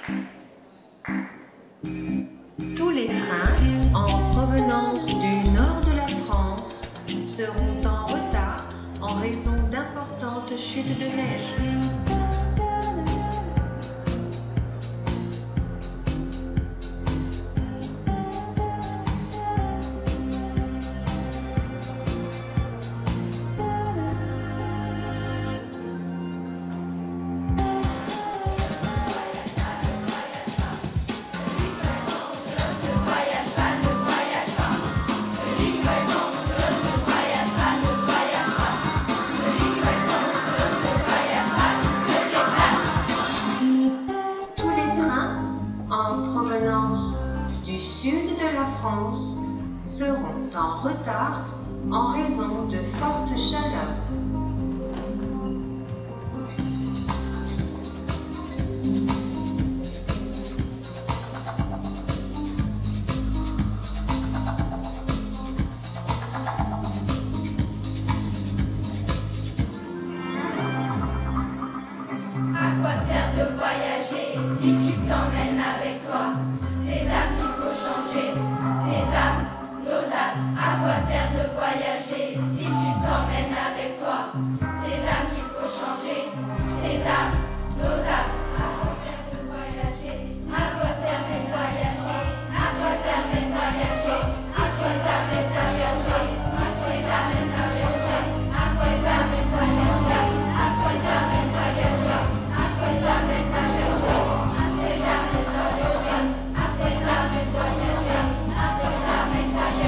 Tous les trains en provenance du nord de la France seront en retard en raison d'importantes chutes de neige. Du sud de la France seront en retard en raison de fortes chaleurs. À quoi sert de voyager si tu t'emmènes avec toi ces âmes qu'il faut changer, ces âmes, nos âmes. À quoi sert de voyager si tu t'emmènes avec toi ces âmes qu'il faut changer, ces âmes, nos âmes. À quoi sert de voyager? À quoi sert de voyager? À quoi sert de voyager? À quoi sert de voyager? À quoi sert de voyager? À quoi sert de voyager? À quoi sert de voyager?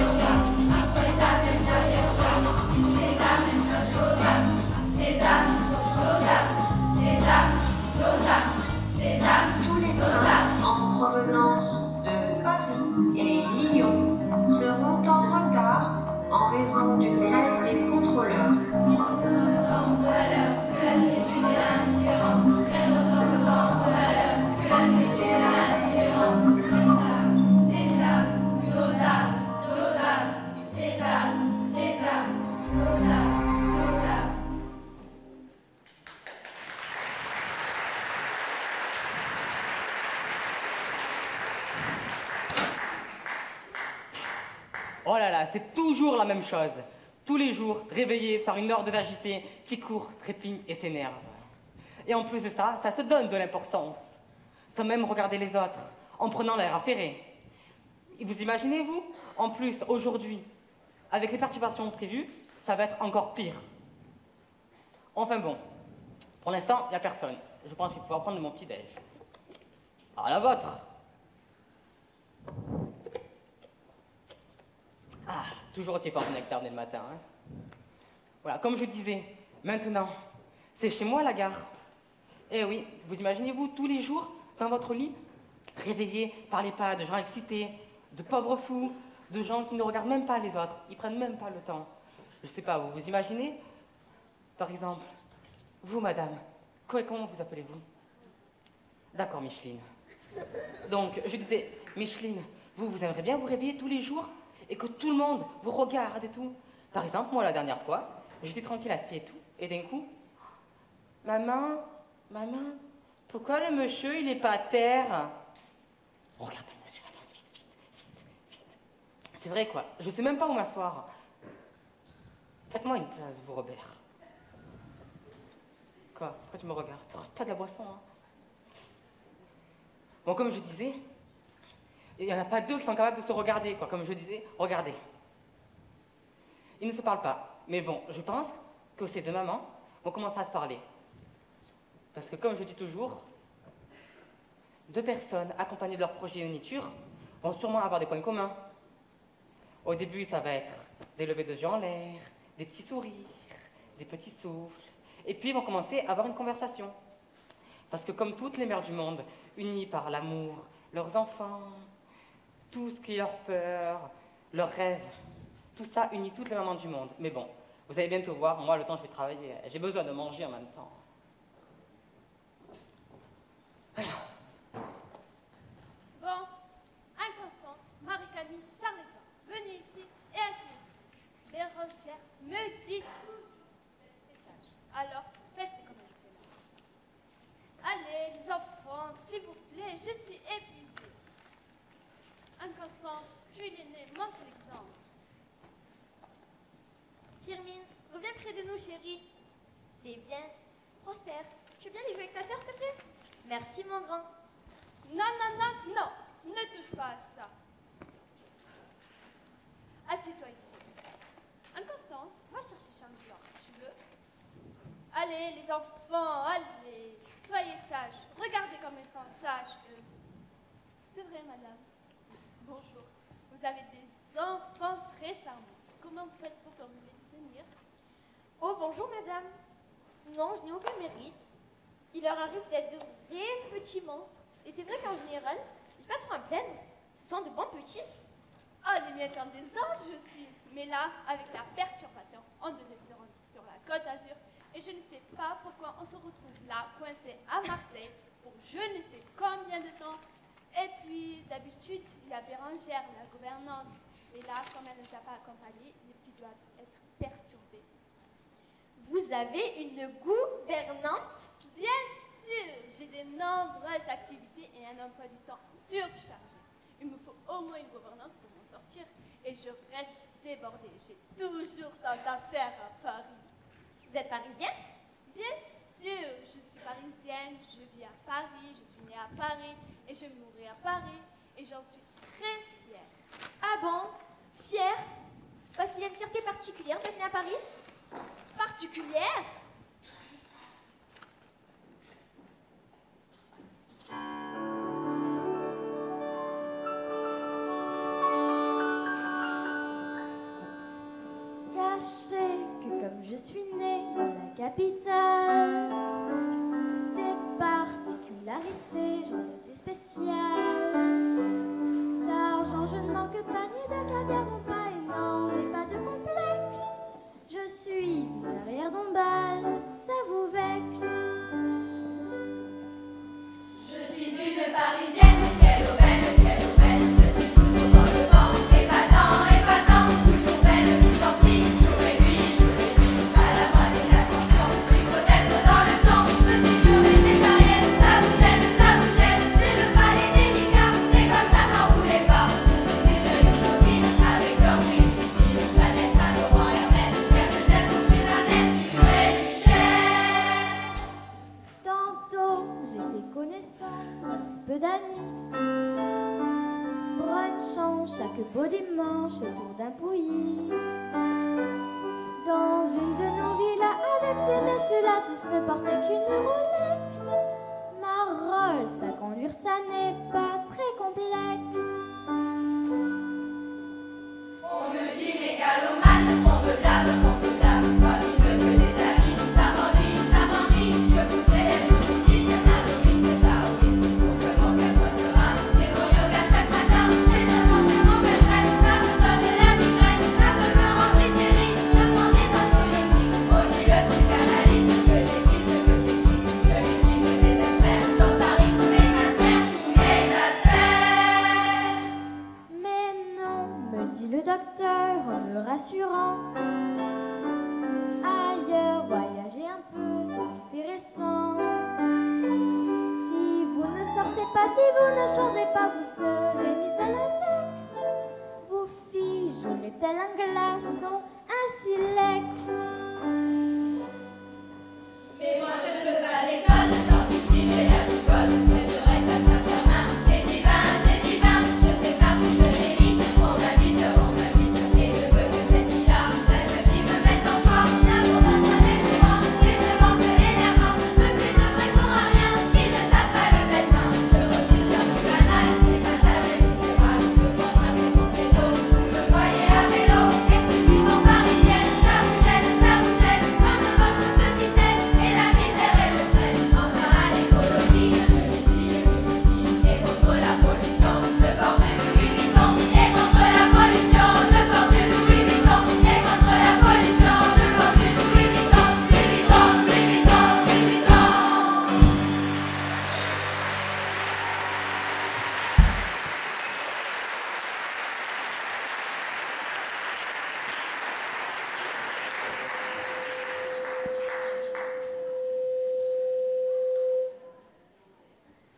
À quoi sert de voyager? Tous les trains en provenance de Paris et Lyon seront en retard en raison d'une grève des contrôleurs. Oh là là, c'est toujours la même chose. Tous les jours, réveillé par une horde d'agités qui court, trépigne et s'énerve. Et en plus de ça, ça se donne de l'importance. Sans même regarder les autres, en prenant l'air affairé. Et vous imaginez, vous? En plus, aujourd'hui, avec les perturbations prévues, ça va être encore pire. Enfin bon, pour l'instant, il n'y a personne. Je pense qu'il faut pouvoir prendre mon petit-déj. Ah, la vôtre! Ah, toujours aussi fort du nectar dès le matin. Hein. Voilà, comme je disais, maintenant, c'est chez moi la gare. Eh oui, vous imaginez-vous tous les jours, dans votre lit, réveillé par les pas de gens excités, de pauvres fous, de gens qui ne regardent même pas les autres, ils prennent même pas le temps. Je sais pas, vous vous imaginez? Par exemple, vous, madame, comment vous appelez-vous? D'accord, Micheline. Donc, je disais, Micheline, vous aimeriez bien vous réveiller tous les jours et que tout le monde vous regarde et tout. Par exemple, moi, la dernière fois, j'étais tranquille assis et tout, et d'un coup, maman, pourquoi le monsieur, il est pas à terre? Regarde le monsieur, avance vite. C'est vrai, quoi, je sais même pas où m'asseoir. Faites-moi une place, vous, Robert. Quoi? Pourquoi tu me regardes? Pas de la boisson, hein? Bon, comme je disais, il n'y en a pas deux qui sont capables de se regarder, quoi. Comme je disais, regardez. Ils ne se parlent pas. Mais bon, je pense que ces deux mamans vont commencer à se parler. Parce que comme je dis toujours, deux personnes accompagnées de leur progéniture vont sûrement avoir des points communs. Au début, ça va être des levées de yeux en l'air, des petits sourires, des petits souffles. Et puis, ils vont commencer à avoir une conversation. Parce que comme toutes les mères du monde, unies par l'amour, leurs enfants, tout ce qui est leur peur, leurs rêves, tout ça unit toutes les mamans du monde. Mais bon, vous allez bientôt voir, moi, le temps, je vais travailler. J'ai besoin de manger en même temps. Bon, Inconstance, Marie-Camille, Charles-Édouard, venez ici et asseyez-vous. Bérangère me dit tout. C'est sage. Alors, faites comme je vous demande. Allez, les enfants, s'il vous plaît, je chérie. C'est bien. Prosper, tu veux bien aller jouer avec ta soeur, s'il te plaît? Merci, mon grand. Non, non, non, non. Ne touche pas à ça. Assieds-toi ici. Anne-Constance, va chercher Charles-Blanc. Tu veux? Allez, les enfants, allez. Soyez sages. Regardez comme ils sont sages, eux. C'est vrai, madame. Bonjour. Vous avez des enfants très charmants. Comment vous faites pour formuler venir? Oh, bonjour, madame. Non, je n'ai aucun mérite. Il leur arrive d'être de vrais petits monstres. Et c'est vrai qu'en général, je n'ai pas trop à me plaindre. Ce sont de bons petits. Ah, les miens sont des anges aussi. Mais là, avec la perturbation, on devait se rendre sur la Côte d'Azur. Et je ne sais pas pourquoi on se retrouve là, coincé à Marseille, pour je ne sais combien de temps. Et puis, d'habitude, il y a Bérangère, la gouvernante. Et là, comme elle ne nous a pas accompagnés, les petits doivent être perturbés. Vous avez une gouvernante? Bien sûr, j'ai de nombreuses activités et un emploi du temps surchargé. Il me faut au moins une gouvernante pour m'en sortir. Et je reste débordée. J'ai toujours tant d'affaires à Paris. Vous êtes parisienne? Bien sûr, je suis parisienne, je vis à Paris, je suis née à Paris et je mourrai à Paris et j'en suis très fière. Ah bon? Fière? Parce qu'il y a une fierté particulière d'être née à Paris? Particulière? Sachez que comme je suis née dans la capitale, des particularités, j'en ai des spéciales. D'argent, je ne manque pas, ni de caviar non pas, et non, n'ai pas de complexe. Je suis une arrière-dombale, ça vous vexe. Je suis une Parisienne, quelle aubaine, je suis toujours dans le vent, épatant, toujours belle, mise en pli, jour et nuit, à la moindre inattention, il faut être dans le temps, je suis pure végétarienne, ça vous gêne, j'ai le palais délicat, c'est comme ça, n'en voulez pas, je suis une copine avec Dormy, si le Chanel, Saint-Laurent, Hermès, quelques-elles pour suivre la messe, pure et duchesse. Tantôt, j'ai des connaissances, peu d'amis. Brunchons chaque beau dimanche autour d'un pouilly. Dans une de nos villas, avec ces messieurs-là, tous ne portaient qu'une Rolex. Ma Rolls à conduire, ça n'est pas très complexe. On me dit mégalomane, on me blâme, comme il veut que des amis, ça m'ennuie, je voudrais être bouddhiste, hindouiste, taoïste, pour que mon cœur soit serein. J'ai mon yoga chaque matin, c'est de monter mon pécherel, ça me donne la migraine, ça peut me rendre hystérique, je prends des anxiolytiques, on dit le psychanalyste, que c'est triste, je lui dis je désespère, sans Paris tous mes aspects. Mais non, me dit le docteur en me rassurant. Ailleurs, voyager un peu, c'est intéressant. Si vous ne sortez pas, si vous ne changez pas, vous serez mis à l'index. Vos filles joueraient tel un glaçon, un silex. Mais moi je ne veux pas l'école, tant pis si j'ai la boucole, que je reste à Saint-Germain, c'est divin, je fais partie de l'élite, on m'invite, et je veux que cette vie-là, reste qui me mette en joie, l'amour dans sa mémoire, décevante et énervante, me plus de vrai pour un rien, qui ne savent pas le mettre, je refuse d'un mot banal, c'est fatal et viscéral, le contraire c'est mon credo, vous me voyez à vélo, exclusivement parisienne, ça vous gêne, fin de votre petitesse, et la misère et le stress, enfin à l'écologie, je me suis et contre la pollution, je porte du Louis Vuitton, et contre la pollution, je porte du Louis Vuitton, et contre la pollution, je porte du Louis Vuitton, Louis Vuitton, Louis Vuitton, Louis Vuitton.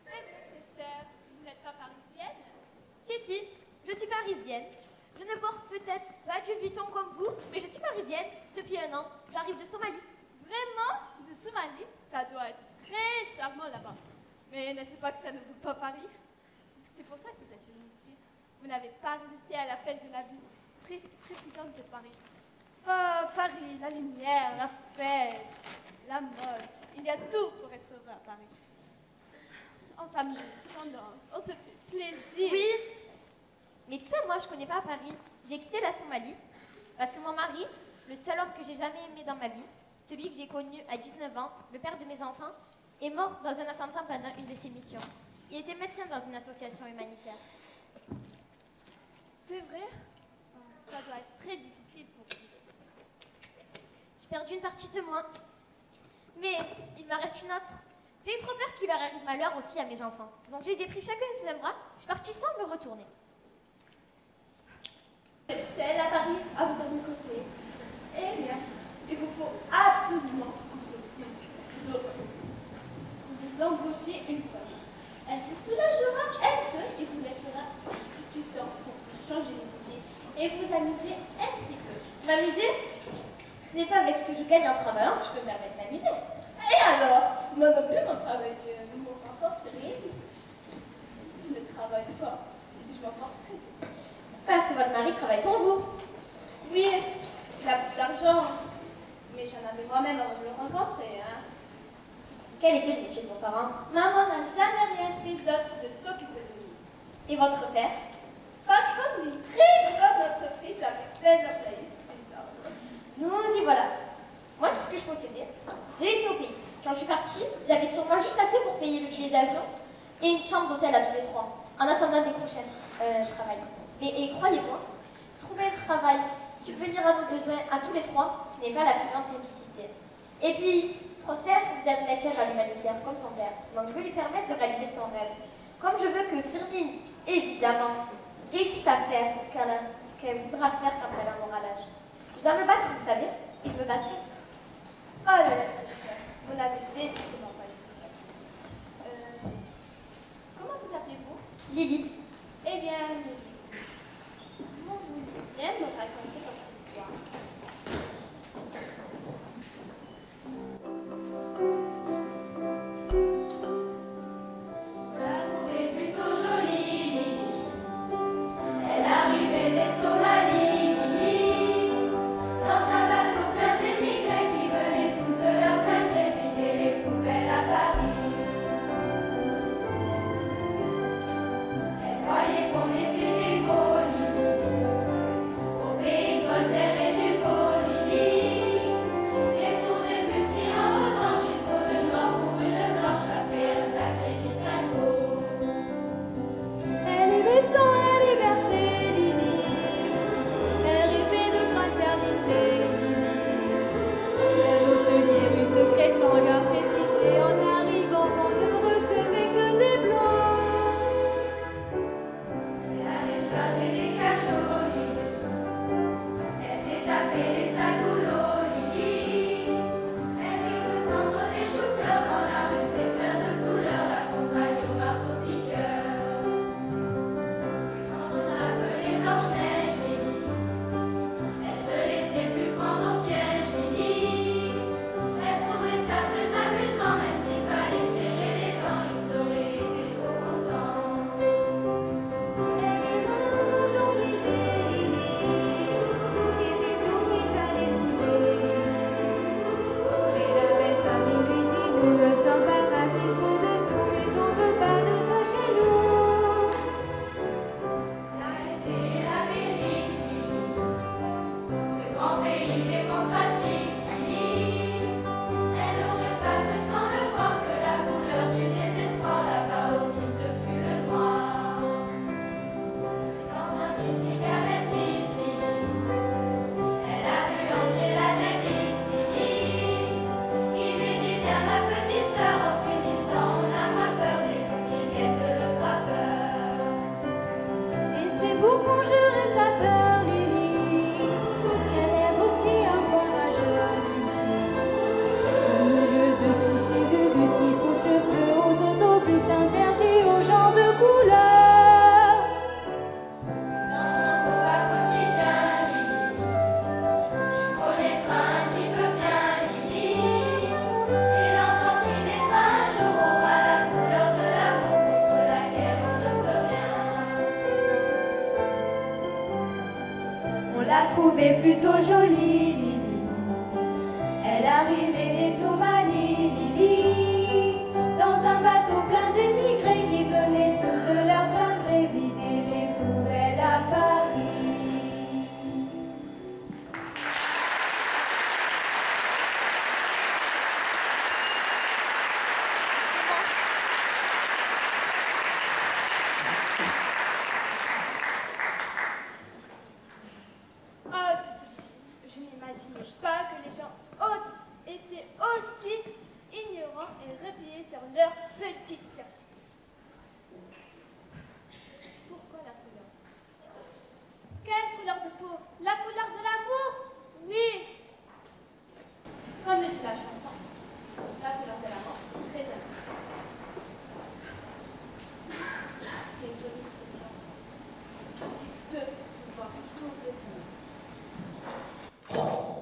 Eh bien, très chère, vous n'êtes pas parisienne? Si, je suis parisienne. Je ne porte peut-être pas du Vuitton comme vous, mais je suis parisienne depuis un an. J'arrive arrive de Somalie. Vraiment, de Somalie, ça doit être très charmant là-bas. Mais n'est-ce pas que ça ne vaut pas Paris? C'est pour ça que vous êtes venu ici. Vous n'avez pas résisté à l'appel de la vie trépidante de Paris. Oh, Paris, la lumière, la fête, la mode. Il y a tout pour être heureux à Paris. On s'amuse, on danse, on se fait plaisir. Oui, mais tu sais, moi, je connais pas Paris. J'ai quitté la Somalie parce que mon mari, le seul homme que j'ai jamais aimé dans ma vie, celui que j'ai connu à 19 ans, le père de mes enfants, est mort dans un attentat pendant une de ses missions. Il était médecin dans une association humanitaire. C'est vrai? Ça doit être très difficile pour vous. J'ai perdu une partie de moi. Mais il m'en reste une autre. J'ai eu trop peur qu'il leur arrive malheur aussi à mes enfants. Donc je les ai pris chacun sous un bras. Je suis partie sans me retourner. C'est à Paris, à vous côté. Eh bien, il vous faut absolument vous embaucher une femme. Elle vous soulagera un peu et vous laissera du temps pour vous changer les idées et vous amuser un petit peu. M'amuser? Ce n'est pas avec ce que je gagne en travaillant que je peux me permettre de m'amuser. Et alors, moi non plus, mon travail ne me rapporte rien. Je ne travaille pas, je m'en porte très bien. Parce que votre mari travaille pour vous. Oui, il a beaucoup d'argent, mais j'en avais moi-même avant de le rencontrer. Hein. Quel était le métier de vos parents? Maman n'a jamais rien fait d'autre que de s'occuper de nous. Et votre père? Patron d'une très grande entreprise avec plein d'employés sous ses ordres. Nous y voilà. Moi, tout ce que je possédais, je l'ai laissé au pays. Quand je suis partie, j'avais sur moi juste assez pour payer le billet d'avion et une chambre d'hôtel à tous les trois, en attendant des décrocher je travaille. Et croyez-moi, trouver un travail, subvenir à nos besoins à tous les trois, ce n'est pas la plus grande simplicité. Et puis, Prosper vous êtes médecin à l'humanitaire, comme son père. Donc je veux lui permettre de réaliser son rêve. Comme je veux que Firmine, évidemment, réussisse à faire ce qu'elle voudra faire quand elle aura l'âge. Je dois me battre, vous savez, et je me battrai. Oh là là, vous n'avez décidément pas été facile. Comment vous appelez-vous? Lily. Eh bien, Lily, vous voulez bien me raconter votre histoire? Je la trouvais plutôt jolie, Lily. Elle arrivait des Somalies, Lily. Dans un bateau plein d'émigrés qui venaient tous de leur plein gré vider les poubelles à Paris. Elle croyait qu'on était l'a trouvée plutôt jolie, Lili. Elle arrivait des Somalies, Lili, dans un bateau plein d'émigrés qui venaient tous de leur plein gré vider les poubelles à Paris. Ah, tout ce je n'imaginais pas que les gens étaient aussi ignorants et repliés sur leur petite certitude. Pourquoi la couleur? Quelle couleur de peau? La couleur de l'amour? Oui. Comme le dit la chanson, la couleur de la mort, c'est très aimé. C'est une jolie expression. Il peut pouvoir tout résumer.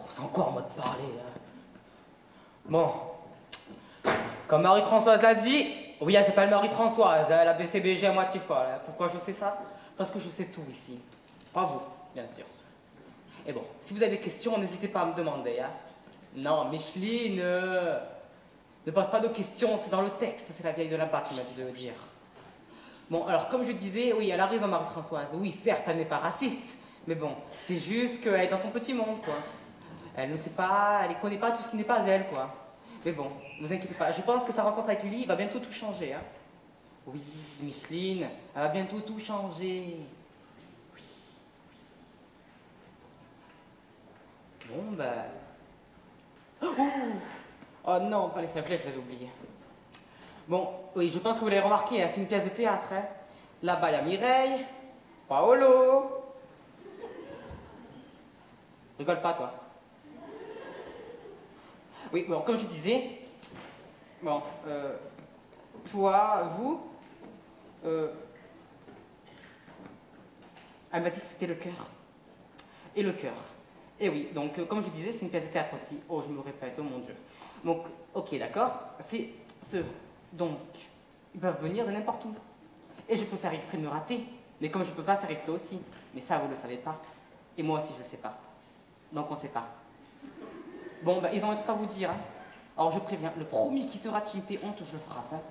C'est encore moi de parler, là. Bon. Comme Marie-Françoise l'a dit, oui, elle s'appelle Marie-Françoise, elle a BCBG à moitié folle. Pourquoi je sais ça? Parce que je sais tout ici. Pas vous, bien sûr. Et bon, si vous avez des questions, n'hésitez pas à me demander, hein. Non, Micheline, ne pose pas de questions, c'est dans le texte, c'est la vieille de là-bas qui m'a dit de le dire. Bon, alors, comme je disais, oui, elle a raison, Marie-Françoise. Oui, certes, elle n'est pas raciste, mais bon, c'est juste qu'elle est dans son petit monde, quoi. Elle ne sait pas, elle ne connaît pas tout ce qui n'est pas elle, quoi. Mais bon, ne vous inquiétez pas, je pense que sa rencontre avec Lily va bientôt tout changer, hein. Oui, Micheline, elle va bientôt tout changer. Oui. Bon, ben... Oh non, pas les sablés, je l'avais oublié. Bon, oui, je pense que vous l'avez remarqué, hein, c'est une pièce de théâtre, hein. Là-bas, il y a Mireille, Paolo. Rigole pas, toi. Oui, bon, comme je disais, bon, toi, vous, elle m'a dit que c'était le cœur. Et le cœur. Et oui, donc, comme je disais, c'est une pièce de théâtre aussi. Oh, je me répète, oh mon Dieu. Donc, ok, d'accord, c'est ce... Donc, ils peuvent venir de n'importe où. Et je peux faire exprès de me rater, mais comme je peux pas faire exprès aussi. Mais ça, vous le savez pas. Et moi aussi, je le sais pas. Donc, on sait pas. Bon, bah, ils ont un truc à vous dire, hein. Alors, je préviens, le premier qui sera qui me fait honte, je le frappe, hein.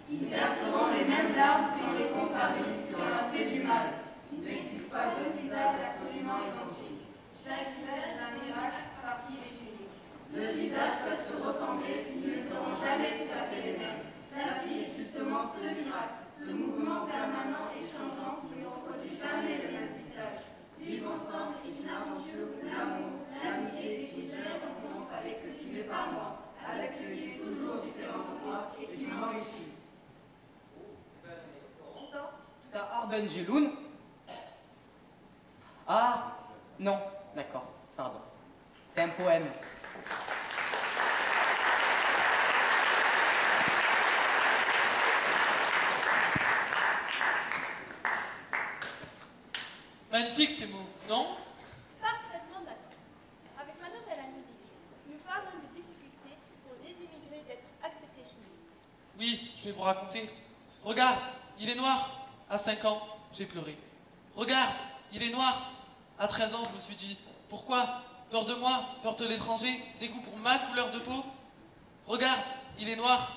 Ils verseront les mêmes larmes si on les contrarie, si on leur fait du mal. Il n'existe pas deux visages absolument identiques. Chaque visage est un miracle parce qu'il est unique. Deux visages peuvent se ressembler, ils ne seront jamais tout à fait les mêmes. La vie est justement ce miracle, ce mouvement permanent et changeant qui ne reproduit jamais le même visage. Vivre ensemble est une aventure où l'amour, l'amitié et je rencontre avec ce qui n'est pas moi, avec ce qui est toujours différent de moi et qui m'enrichit. T'as Arben Geloun. Ah, non, d'accord, pardon. C'est un poème. Magnifique ces mots, non? Parfaitement d'accord. Avec ma nouvelle amie Lily, nous parlons des difficultés pour les immigrés d'être acceptés chez nous. Oui, je vais vous raconter. Regarde, il est noir. À 5 ans, j'ai pleuré. Regarde, il est noir. À 13 ans, je me suis dit, pourquoi? Peur de moi, peur de l'étranger, dégoût pour ma couleur de peau. Regarde, il est noir.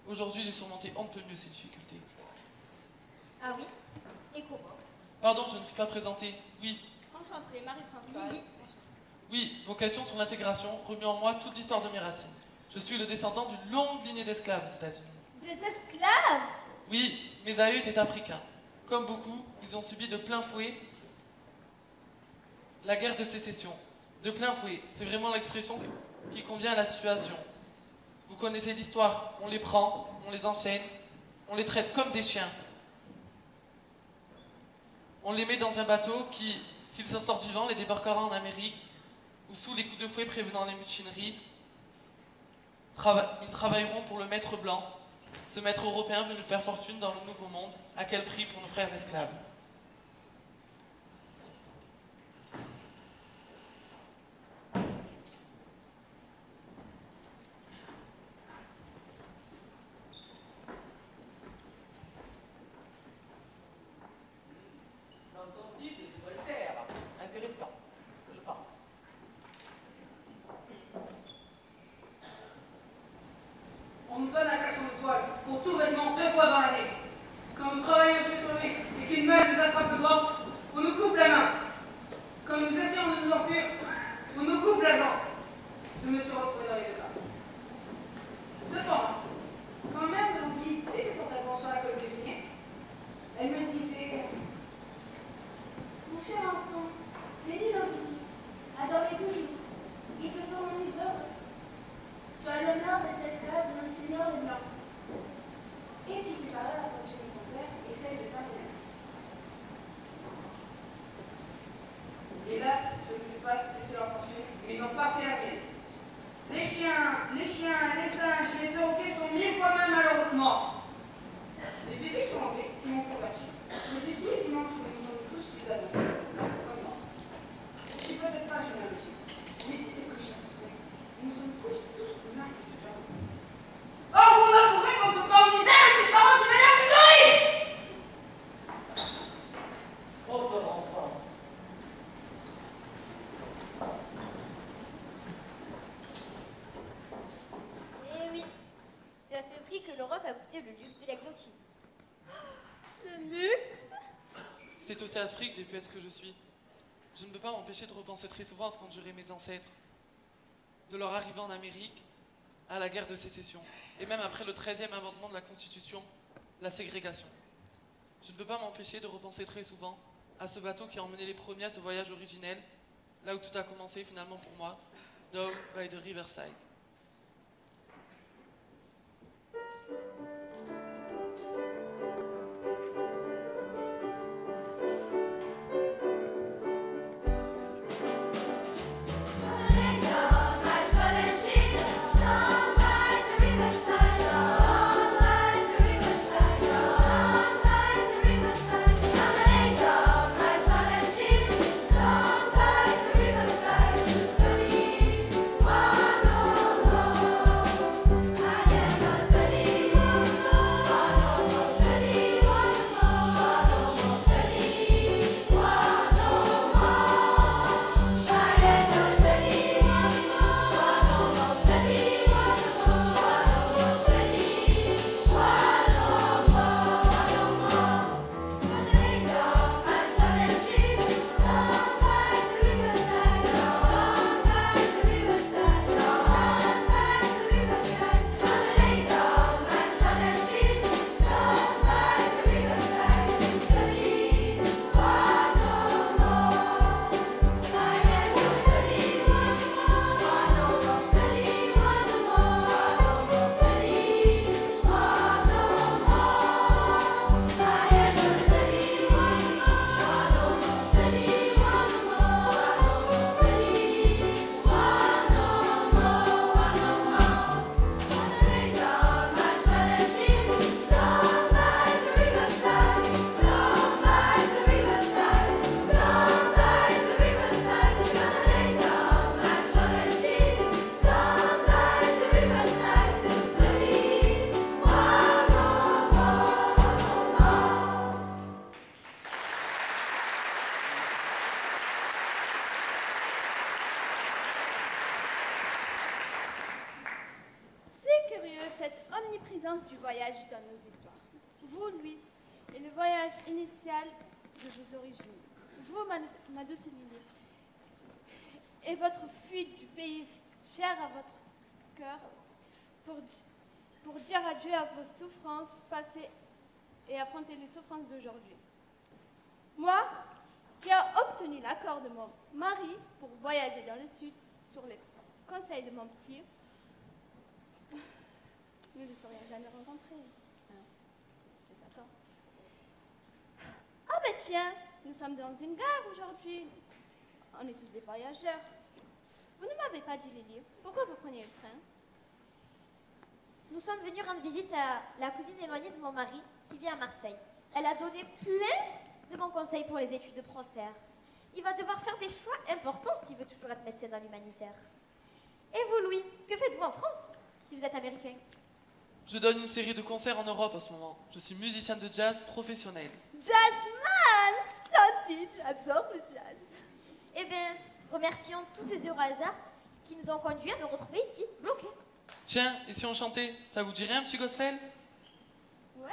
Aujourd'hui, j'ai surmonté on ne peut mieux ces difficultés. Ah oui? Et comment? Pardon, je ne suis pas présentée. Oui, Enchantée, Marie-Françoise. Lily. oui, vos questions sur l'intégration remuent en moi toute l'histoire de mes racines. Je suis le descendant d'une longue lignée d'esclaves aux États-Unis. Des esclaves? Oui, mes aïeux étaient africains. Comme beaucoup, ils ont subi de plein fouet la guerre de sécession. De plein fouet, c'est vraiment l'expression qui convient à la situation. Vous connaissez l'histoire, on les prend, on les enchaîne, on les traite comme des chiens. On les met dans un bateau qui, s'ils s'en sortent vivants, les débarquera en Amérique, ou sous les coups de fouet prévenant les mutineries, Ils travailleront pour le maître blanc, ce maître européen venu faire fortune dans le nouveau monde. À quel prix pour nos frères esclaves? L'entendit de Voltaire. Intéressant, je pense. On nous donne un caleçon de toile pour tout vêtement 2 fois dans l'année. Quand nous travaillons sur crever et qu'une main nous attrape le doigt, on nous coupe la main. Quand nous essayons de nous enfuir, on nous coupe la jambe. Je me suis retrouvé dans les 2 cas. Cependant, quand même mon guide s'était porté attention à la côte de Guinée, elle me disait: mon cher enfant, Béni Levitique, adore-les toujours. Ils te feront vivre heureux. Tu as l'honneur d'être esclave de nos seigneurs les Blancs. Et tu préparais la prochaine de ton père et celle de ta mère. Hélas, ce qui se passe, c'est fait leur fortune, mais ils n'ont pas fait la mienne. Les chiens, les singes, les perroquets sont 1000 fois même malheureux que moi. Les filles sont hantés qui m'ont converti. Ils me disent tous les dimanches que nous sommes tous suffisamment comme moi. Je suis peut-être pas jeune à mais si c'est pris, nous sommes tous cousins et ce genre. Or, vous m'avouerez qu'on ne peut pas en misère avec des parents qui m'énervent plus horribles. Pauvre enfant. Eh oui, c'est à ce prix que l'Europe a goûté le luxe de l'exotisme. Le luxe? C'est aussi à ce prix que j'ai pu être ce que je suis. Je ne peux pas m'empêcher de repenser très souvent à ce qu'enduraient mes ancêtres. De leur arrivée en Amérique, à la guerre de sécession, et même après le 13e amendement de la Constitution, la ségrégation. Je ne peux pas m'empêcher de repenser très souvent à ce bateau qui a emmené les premiers à ce voyage originel, là où tout a commencé finalement pour moi, Down by the Riverside. cette omniprésence du voyage dans nos histoires. Vous, lui, et le voyage initial de vos origines. Vous, ma douce Lily, et votre fuite du pays cher à votre cœur pour dire adieu à vos souffrances passées et affronter les souffrances d'aujourd'hui. Moi, qui ai obtenu l'accord de mon mari pour voyager dans le sud sur les conseils de mon psy, nous ne serions jamais rencontrés. Hein? D'accord. Ah ben tiens, nous sommes dans une gare aujourd'hui. On est tous des voyageurs. Vous ne m'avez pas dit, Lily, pourquoi vous preniez le train? Nous sommes venus rendre visite à la cousine éloignée de mon mari qui vit à Marseille. Elle a donné plein de bons conseils pour les études de Prosper. Il va devoir faire des choix importants s'il veut toujours être médecin dans l'humanitaire. Et vous, Louis, que faites-vous en France si vous êtes américain? Je donne une série de concerts en Europe en ce moment. Je suis musicien de jazz professionnel. Jazzman! Splendide, j'adore le jazz. Eh bien, remercions tous ces heureux hasards qui nous ont conduits à nous retrouver ici, bloqués. Tiens, et si on chantait, ça vous dirait un petit gospel? Ouais.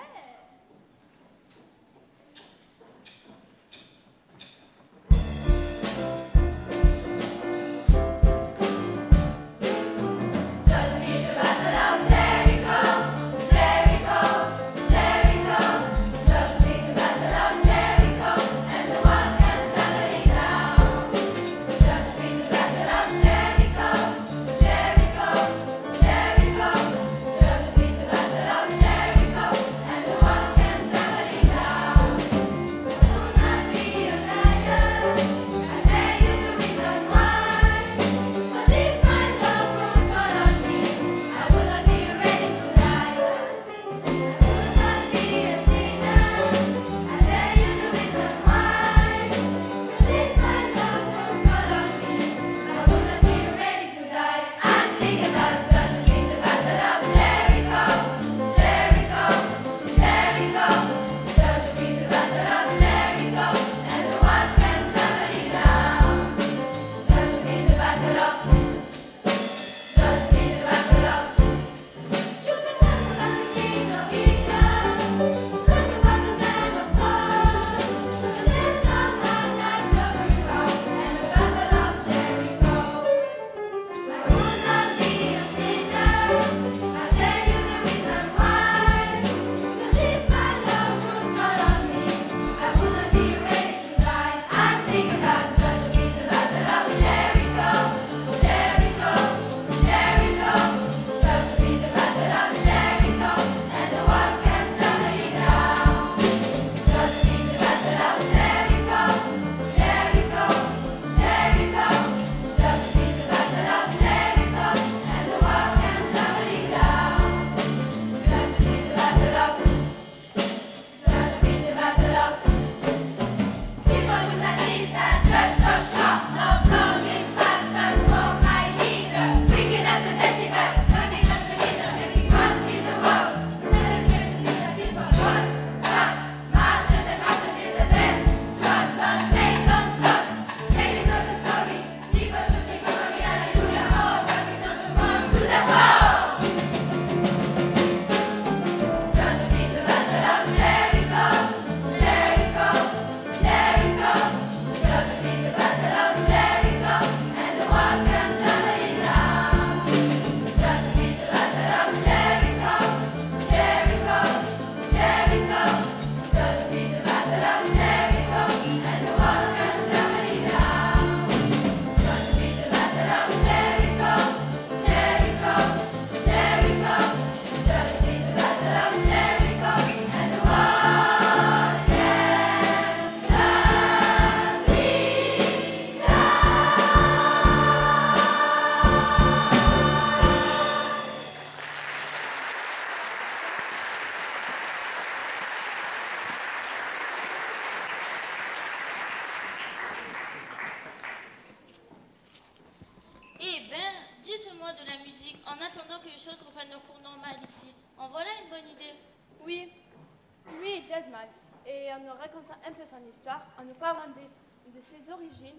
Et en nous racontant un peu son histoire, en nous parlant de ses origines,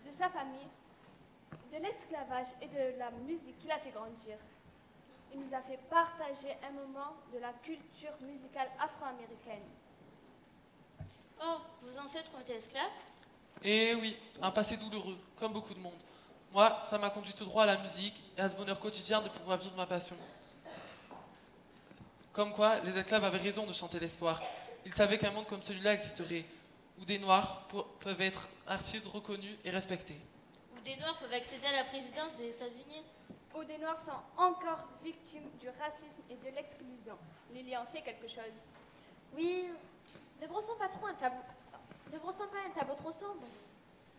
de sa famille, de l'esclavage et de la musique qui l'a fait grandir. Il nous a fait partager un moment de la culture musicale afro-américaine. Oh, vos ancêtres ont été esclaves? Eh oui, un passé douloureux, comme beaucoup de monde. Moi, ça m'a conduit tout droit à la musique et à ce bonheur quotidien de pouvoir vivre ma passion. Comme quoi, les esclaves avaient raison de chanter l'espoir. Ils savaient qu'un monde comme celui-là existerait, où des Noirs peuvent être artistes reconnus et respectés. Où des Noirs peuvent accéder à la présidence des États-Unis. Où des Noirs sont encore victimes du racisme et de l'exclusion. Lily en sait quelque chose. Oui, ne brossons pas trop un tableau. Ne brossons pas un tableau trop sombre.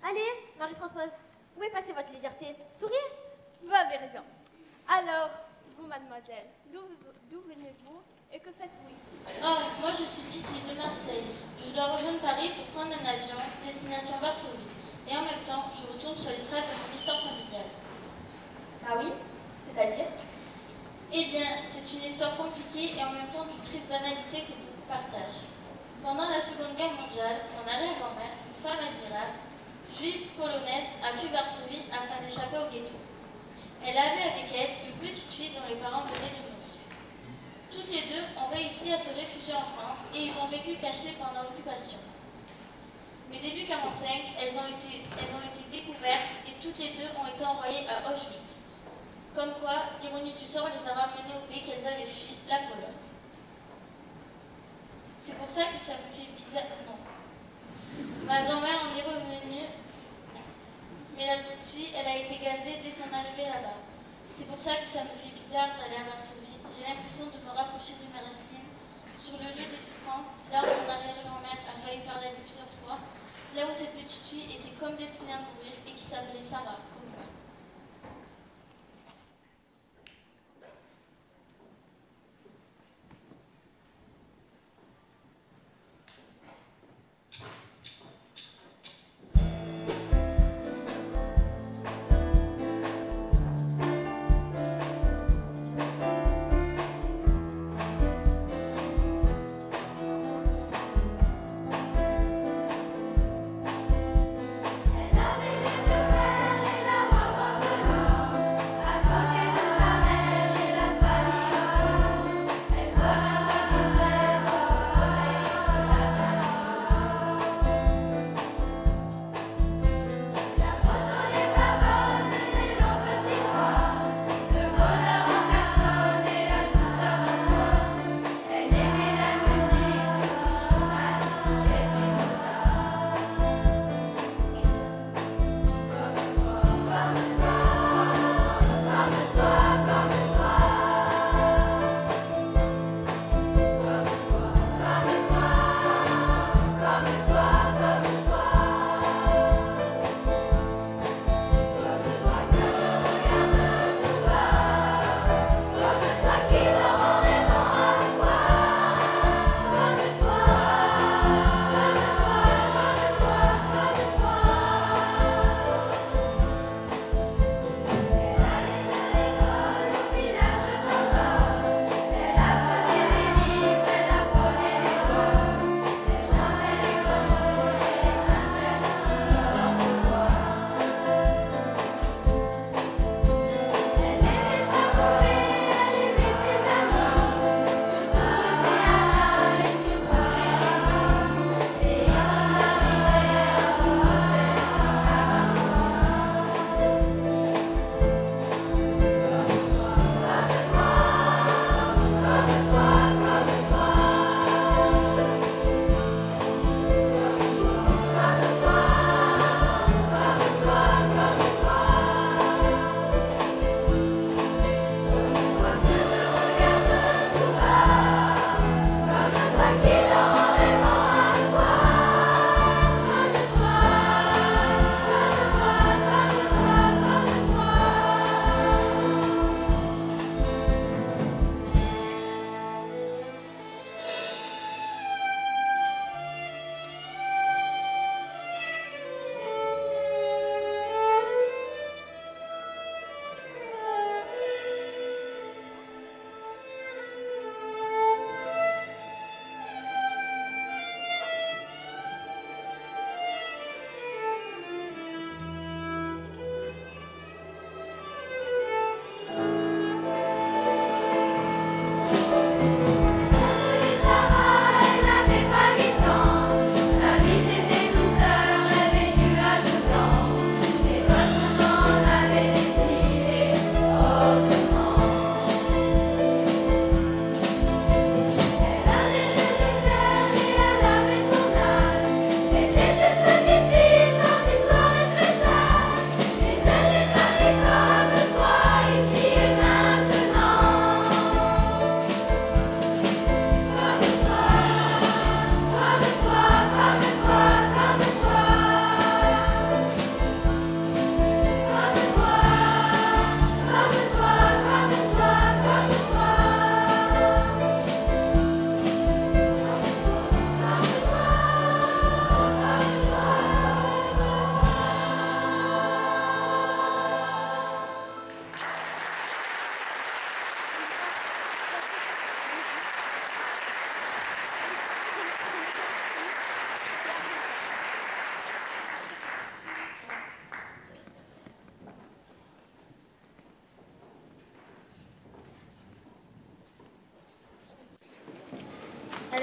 Allez, Marie-Françoise, où est passée votre légèreté? Souriez. Vous avez raison. Alors, vous, mademoiselle? D'où venez-vous et que faites-vous ici? Ah, moi je suis d'ici, de Marseille. Je dois rejoindre Paris pour prendre un avion, destination Varsovie. Et en même temps, je retourne sur les traces de mon histoire familiale. Ah oui? C'est-à-dire? Eh bien, c'est une histoire compliquée et en même temps d'une triste banalité que beaucoup partagent. Pendant la Seconde Guerre mondiale, mon arrière-grand-mère, une femme admirable, juive polonaise, a fui Varsovie afin d'échapper au ghetto. Elle avait avec elle une petite fille dont les parents venaient de mourir. Toutes les deux ont réussi à se réfugier en France et ils ont vécu cachés pendant l'occupation. Mais début 1945, elles ont été découvertes et toutes les deux ont été envoyées à Auschwitz. Comme quoi, l'ironie du sort les a ramenées au pays qu'elles avaient fui, la Pologne. C'est pour ça que ça me fait bizarre. Non. Ma grand-mère en est revenue, mais la petite fille, elle a été gazée dès son arrivée là-bas. C'est pour ça que ça me fait bizarre d'aller à Varsovie. J'ai l'impression de me rapprocher de mes racines, sur le lieu de souffrance, là où mon arrière-grand-mère a failli parler plusieurs fois, là où cette petite fille était comme destinée à mourir et qui s'appelait Sarah, comme moi. Elle avait les yeux verts et la voix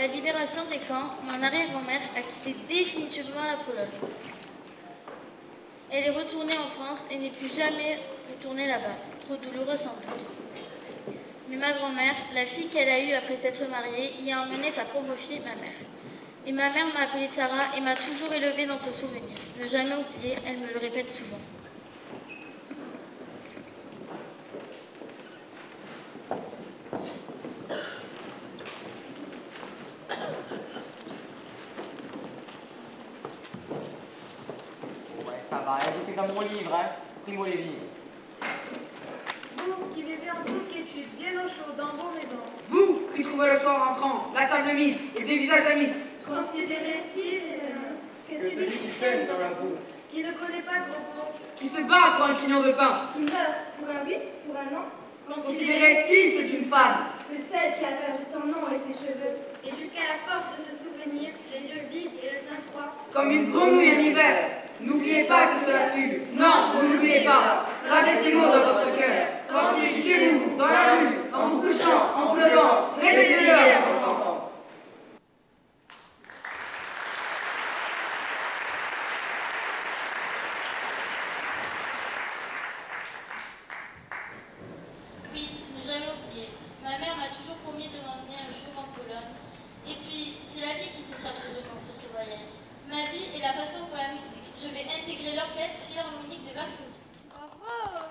la libération des camps, mon arrière-grand-mère a quitté définitivement la Pologne. Elle est retournée en France et n'est plus jamais retournée là-bas. Trop douloureux sans doute. Mais ma grand-mère, la fille qu'elle a eue après s'être mariée, y a emmené sa propre fille, ma mère. Et ma mère m'a appelée Sarah et m'a toujours élevée dans ce souvenir. Ne jamais oublier, elle me le répète souvent. Ça va, j'étais dans mon livre, hein. Primo Levi. Vous qui vivez en toute quiétude, bien au chaud, dans vos maisons. Vous qui trouvez le soir entrant la table mise et des visages amis. Considérez si sérénement que celui qui peine dans la boue, qui ne connaît pas de repos, Qui se bat pour un quignon de pain. qui meurt pour un oui, pour un non, Considérez si c'est une femme. que celle qui a perdu son nom et ses cheveux, Et jusqu'à la force de se souvenir, les yeux vides et le sein froid. Comme une grenouille en hiver. N'oubliez pas que cela fut. Non, vous n'oubliez pas. Gravez ces mots dans votre cœur. Pensez chez vous, dans la rue, en vous couchant, en vous levant. Répétez-le à vos enfants. Oui, ne jamais oublier. Ma mère m'a toujours promis de m'emmener un jour en Pologne. Et puis, c'est la vie qui s'est chargée de m'offrir ce voyage. Ma vie et la passion pour la musique. Je vais intégrer l'orchestre philharmonique de Varsovie. Bravo!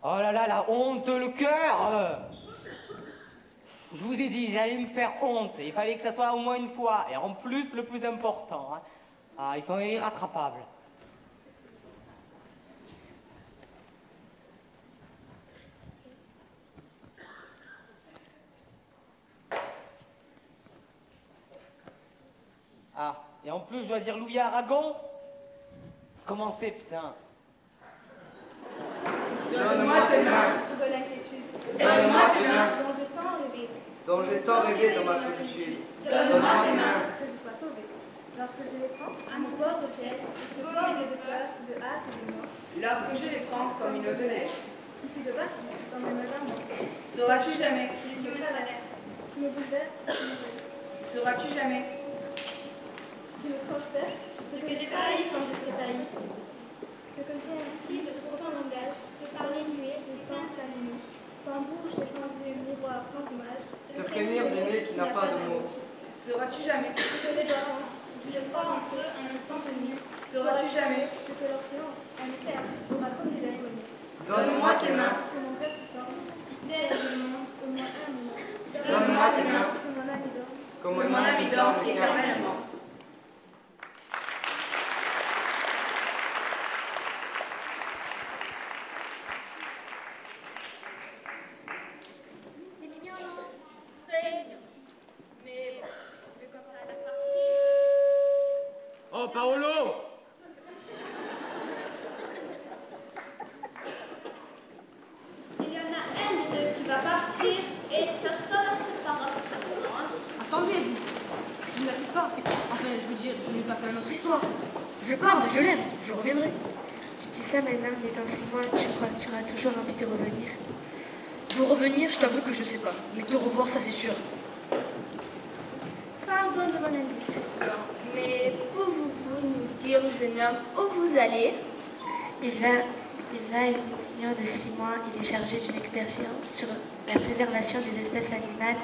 Oh là là, la honte, le cœur. Je vous ai dit, j'allais me faire honte. Il fallait que ça soit au moins une fois. Et en plus, le plus important, hein. Ah, ils sont irrattrapables. Ah, et en plus, je dois dire Louis Aragon. Comment c'est, putain? Donne-moi tes mains. De l'inquiétude. Donne-moi tes mains. Dont j'ai tant rêvé. Dont j'ai tant rêvé dans ma solitude. Donne-moi tes mains. Que je sois sauvée. Lorsque je les prends, à mon bord de piège, de forme et de peur, de hâte et de mort, Lorsque je les prends comme une eau de neige. qui fut de battre dans mes mains d'amour, Sauras-tu jamais? qui me traverse, qui me bouleverse, qui me brûle, Sauras-tu jamais? qui me transperce, ce que j'ai trahi quand je tressaillis, ce que j'ai ainsi de ce profond langage, ce parler muet, des sens animés, sans bouche et sans yeux, miroir, sans image, Se frémir d'aimer qui n'a pas de mots. Sauras-tu jamais? ce que les doigts pensent, je crois entre eux un instant venu, Sauras-tu jamais? ce que leur silence, en éclair, aura connu l'inconnu. Donne-moi tes mains. Que mon cœur se forme, si tel est le monde, au moins un moment. Donne-moi tes mains. Que mon âme dorme. Comme mon ami dorme éternellement. C'est bien, très bien. Mais comme ça, la partie. Oh, Paolo! Il y en a un des deux qui va partir et ça sera la séparation. Attendez, vous n'avez pas. Enfin, je veux dire, je n'ai pas fait une autre histoire. Je pars, je l'aime, je reviendrai. Tu dis ça maintenant, mais dans 6 mois, tu crois que tu auras toujours envie de revenir? De revenir, je t'avoue que je sais pas. Mais te revoir, ça c'est sûr. Pardon de mon indiscrétion, mais pouvez-vous nous dire, jeune homme, où vous allez? Il va à une mission de 6 mois. Il est chargé d'une expérience sur la préservation des espèces animales.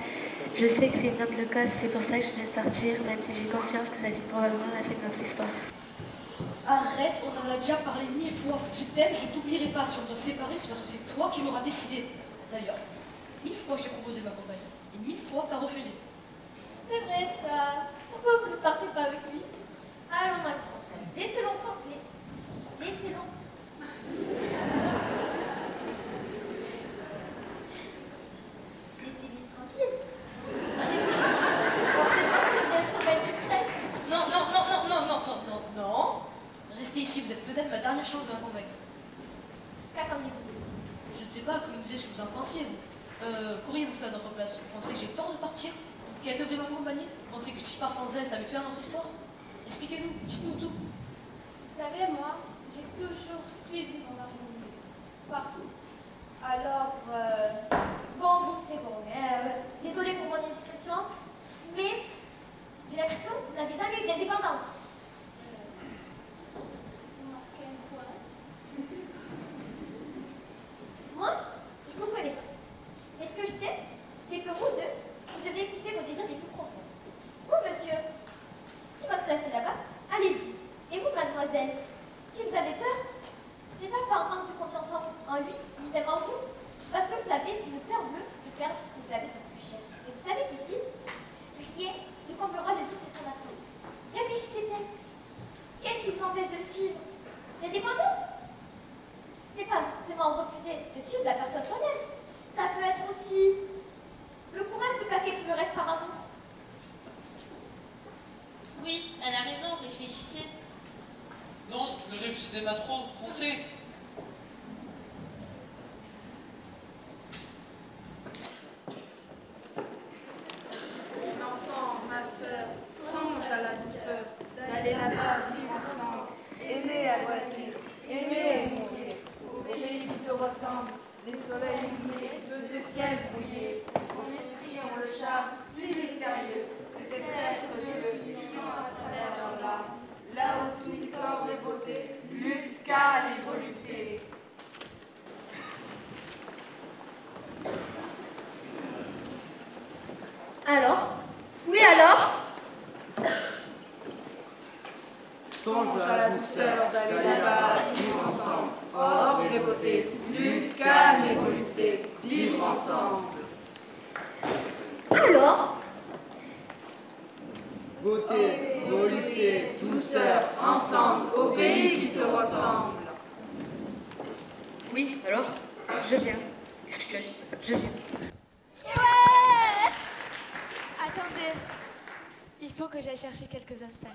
Je sais que c'est une noble cause, c'est pour ça que je laisse partir, même si j'ai conscience que ça c'est probablement la fin de notre histoire. Arrête, on en a déjà parlé 1000 fois. Je t'aime, je t'oublierai pas. Si on doit se séparer, c'est parce que c'est toi qui l'auras décidé. D'ailleurs, 1000 fois je t'ai proposé ma compagnie. Et 1000 fois t'as refusé. C'est vrai ça. Pourquoi vous ne partez pas avec lui? Allons, François. Laissez-le tranquille. Laissez-le. Laissez-le tranquille. C'est possible d'être pas discret. Non. Restez ici, vous êtes peut-être ma dernière chance de la convaincre. Qu'attendez-vous de lui? Je ne sais pas, que vous me disiez ce que vous en pensiez, vous. Qu'auriez-vous fait à notre place? Vous pensez que j'ai tort de partir? Qu'elle devrait m'accompagner? Vous pensez que si je pars sans elle, ça me fait un autre histoire? Expliquez-nous, dites-nous tout. Vous savez, moi, j'ai toujours suivi mon mari partout. Alors, bon, vous, c'est bon. Désolée pour mon indiscrétion, mais j'ai l'impression que vous n'avez jamais eu d'indépendance. Moi, je vous connais pas. Mais ce que je sais, c'est que vous deux, vous devez écouter vos désirs les plus profonds. Vous, monsieur, si votre place est là-bas, allez-y. Et vous, mademoiselle, si vous avez peur, ce n'est pas par manque de confiance en lui, ni même en vous. C'est parce que vous avez une peur bleue de perdre ce que vous avez de plus cher. Et vous savez qu'ici, rien ne comblera le vide de son absence. Réfléchissez bien. Qu'est-ce qui vous empêche de le suivre? L'indépendance? Ce n'est pas forcément refuser de suivre la personne qu'on aime. Ça peut être aussi le courage de plaquer tout le reste par amour. Oui, elle a raison, réfléchissez. Non, ne réfléchissez pas trop, foncez. Mon enfant, ma sœur, songe à la douceur d'aller là-bas vivre ensemble, aimer à loisir, aimer et mourir, au pays qui te ressemble, les soleils luminés, de ce ciel brouillé, son esprit en le charme si mystérieux, de tes êtres yeux vivant à travers leurs larmes, là où tout corps et beauté, muscade et volupté. Alors? Oui, alors? Songe à la douceur d'aller là-bas vivre ensemble, hors des beautés, muscade ensemble. Alors, Beauté, volupté, Douceur, ensemble, au pays qui te ressemble. Oui, alors je viens. Qu'est-ce que tu as dit? Je viens. Ouais! Attendez, il faut que j'aille chercher quelques aspects.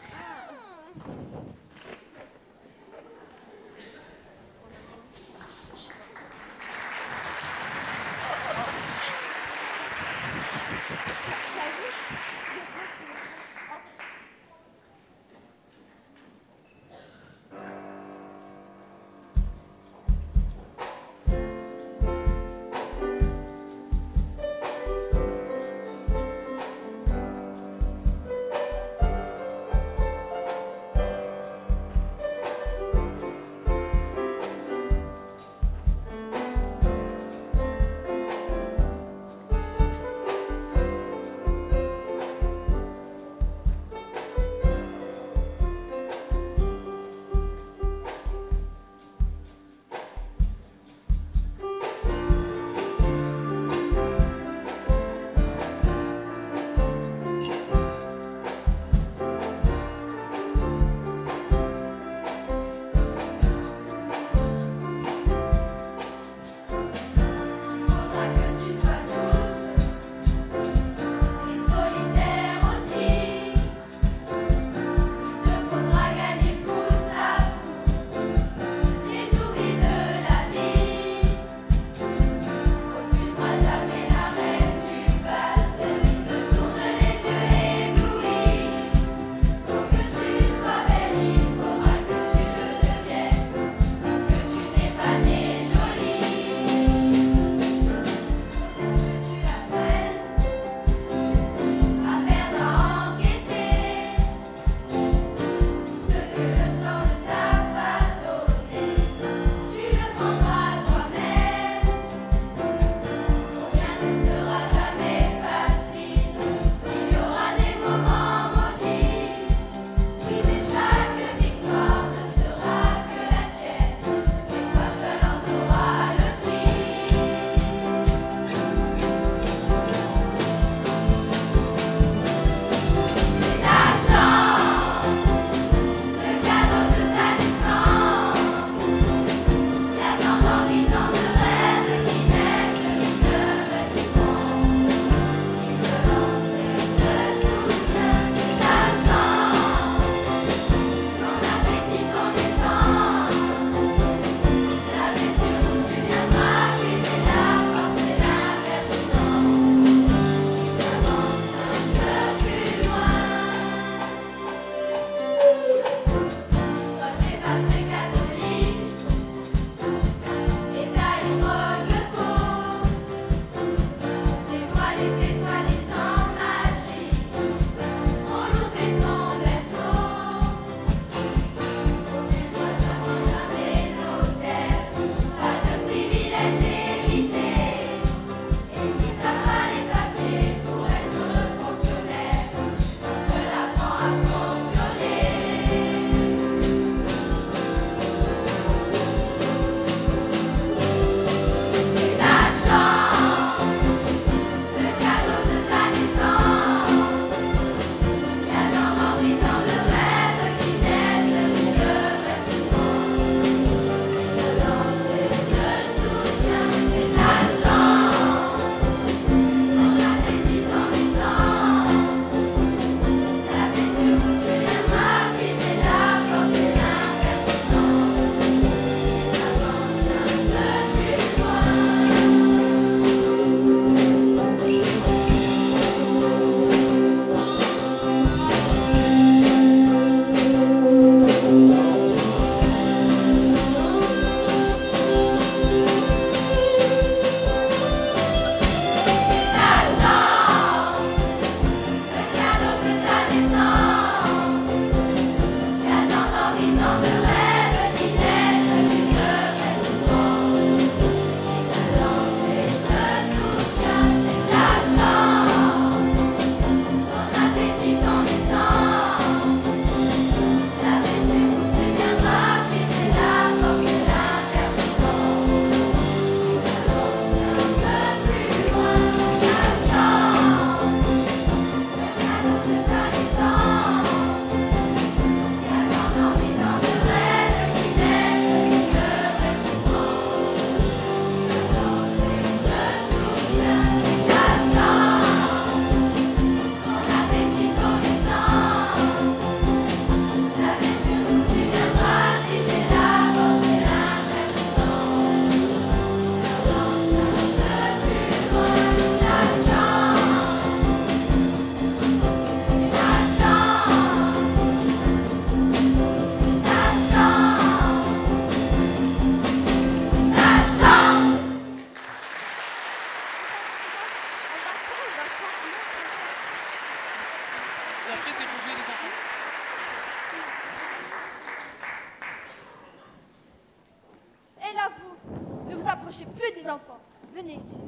approchez plus des enfants. Venez ici.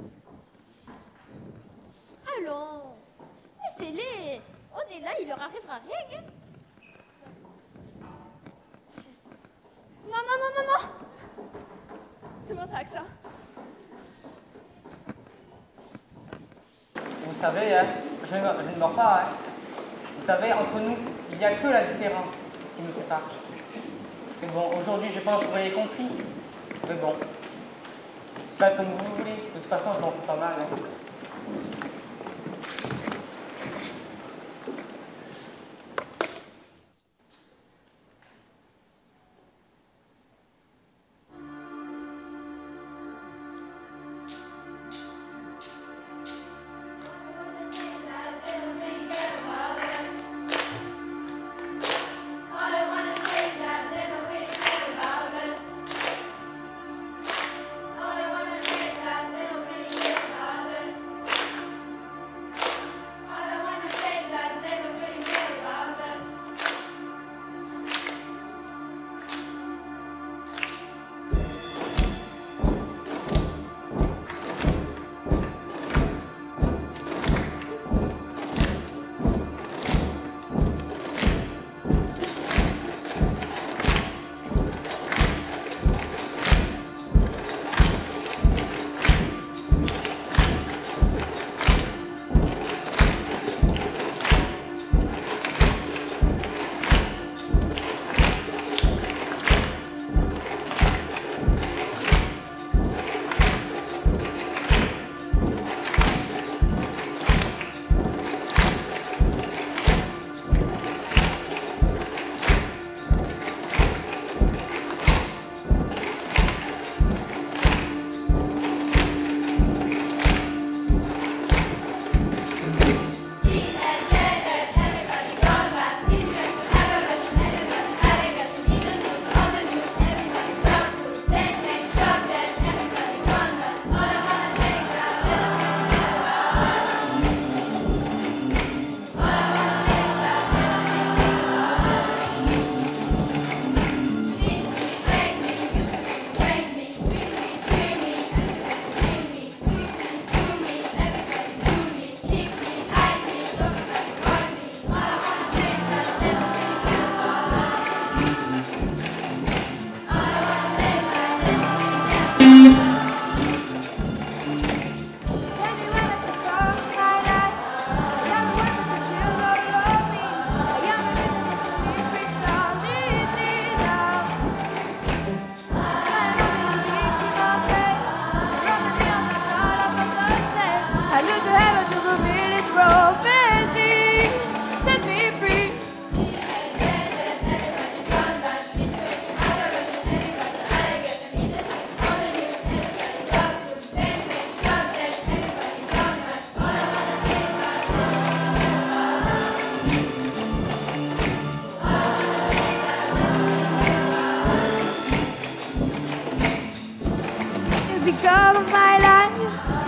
Allons, laissez-les. On est là, il leur arrivera rien. Non, non, non, non, non. C'est mon sac, ça. Vous savez, hein, je ne mens pas. Hein. Vous savez, entre nous, il n'y a que la différence qui nous sépare. Mais bon, aujourd'hui, je pense que vous l'avez compris. Mais bon, faites comme vous voulez. De toute façon, je m'en fous pas mal. Hein.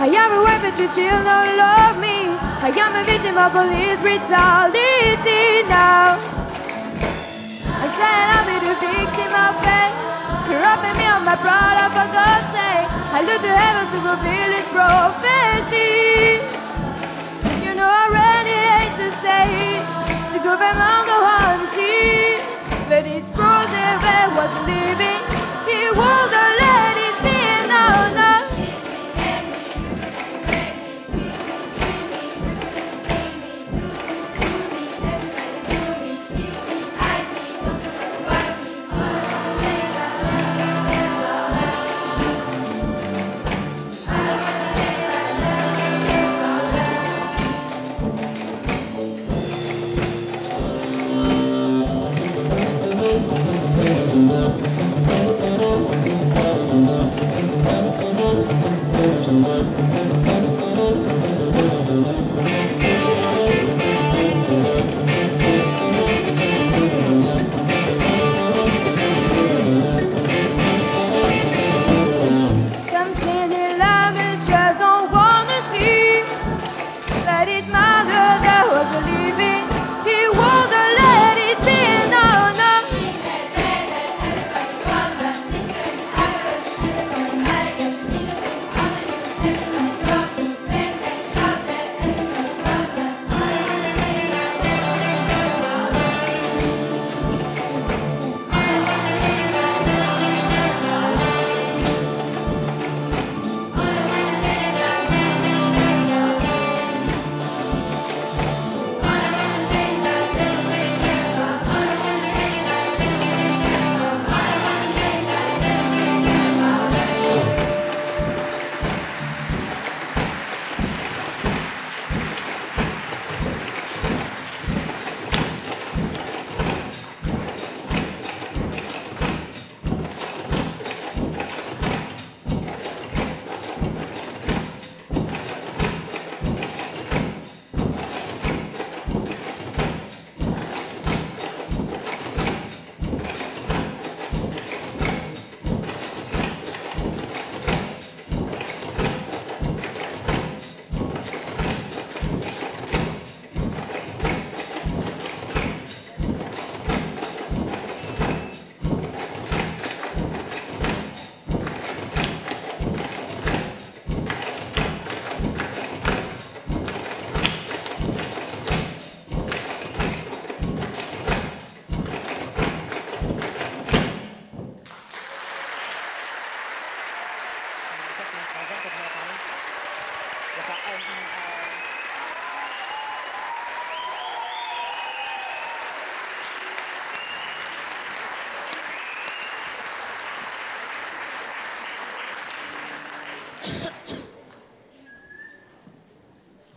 I am a weapon to chill, don't love me. I am a victim of police brutality now. I'm saying I'll be the victim of fate. You're wrapping me on my brother, for God's sake. I look to heaven to fulfill his prophecy. You know I really hate to say it, to go back longer on the sea. But it's frozen, but was living. He wouldn't let it be, no, no.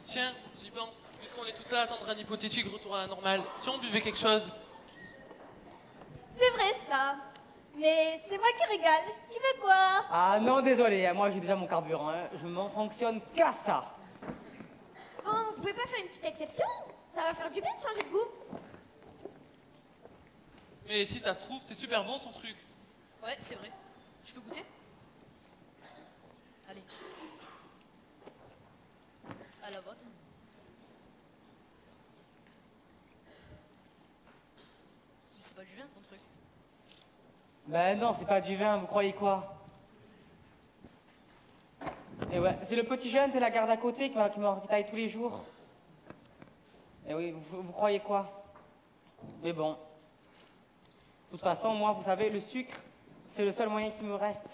Tiens, j'y pense. Puisqu'on est tous là à attendre un hypothétique retour à la normale, si on buvait quelque chose. C'est vrai ça. Mais c'est moi qui régale. Qui veut quoi? Ah non, désolé, moi j'ai déjà mon carburant, hein. Je m'en fonctionne qu'à ça. Bon, vous pouvez pas faire une petite exception? Ça va faire du bien de changer de goût. Mais si ça se trouve, c'est super bon son truc. Ouais, c'est vrai. Je peux goûter? Allez. À la vôtre. C'est pas du vin ton truc? Ben non, c'est pas du vin, vous croyez quoi? Et ouais, c'est le petit jeune de la garde à côté qui me ravitaille tous les jours. Et oui, vous croyez quoi? Mais bon. De toute façon, moi, vous savez, le sucre, c'est le seul moyen qui me reste.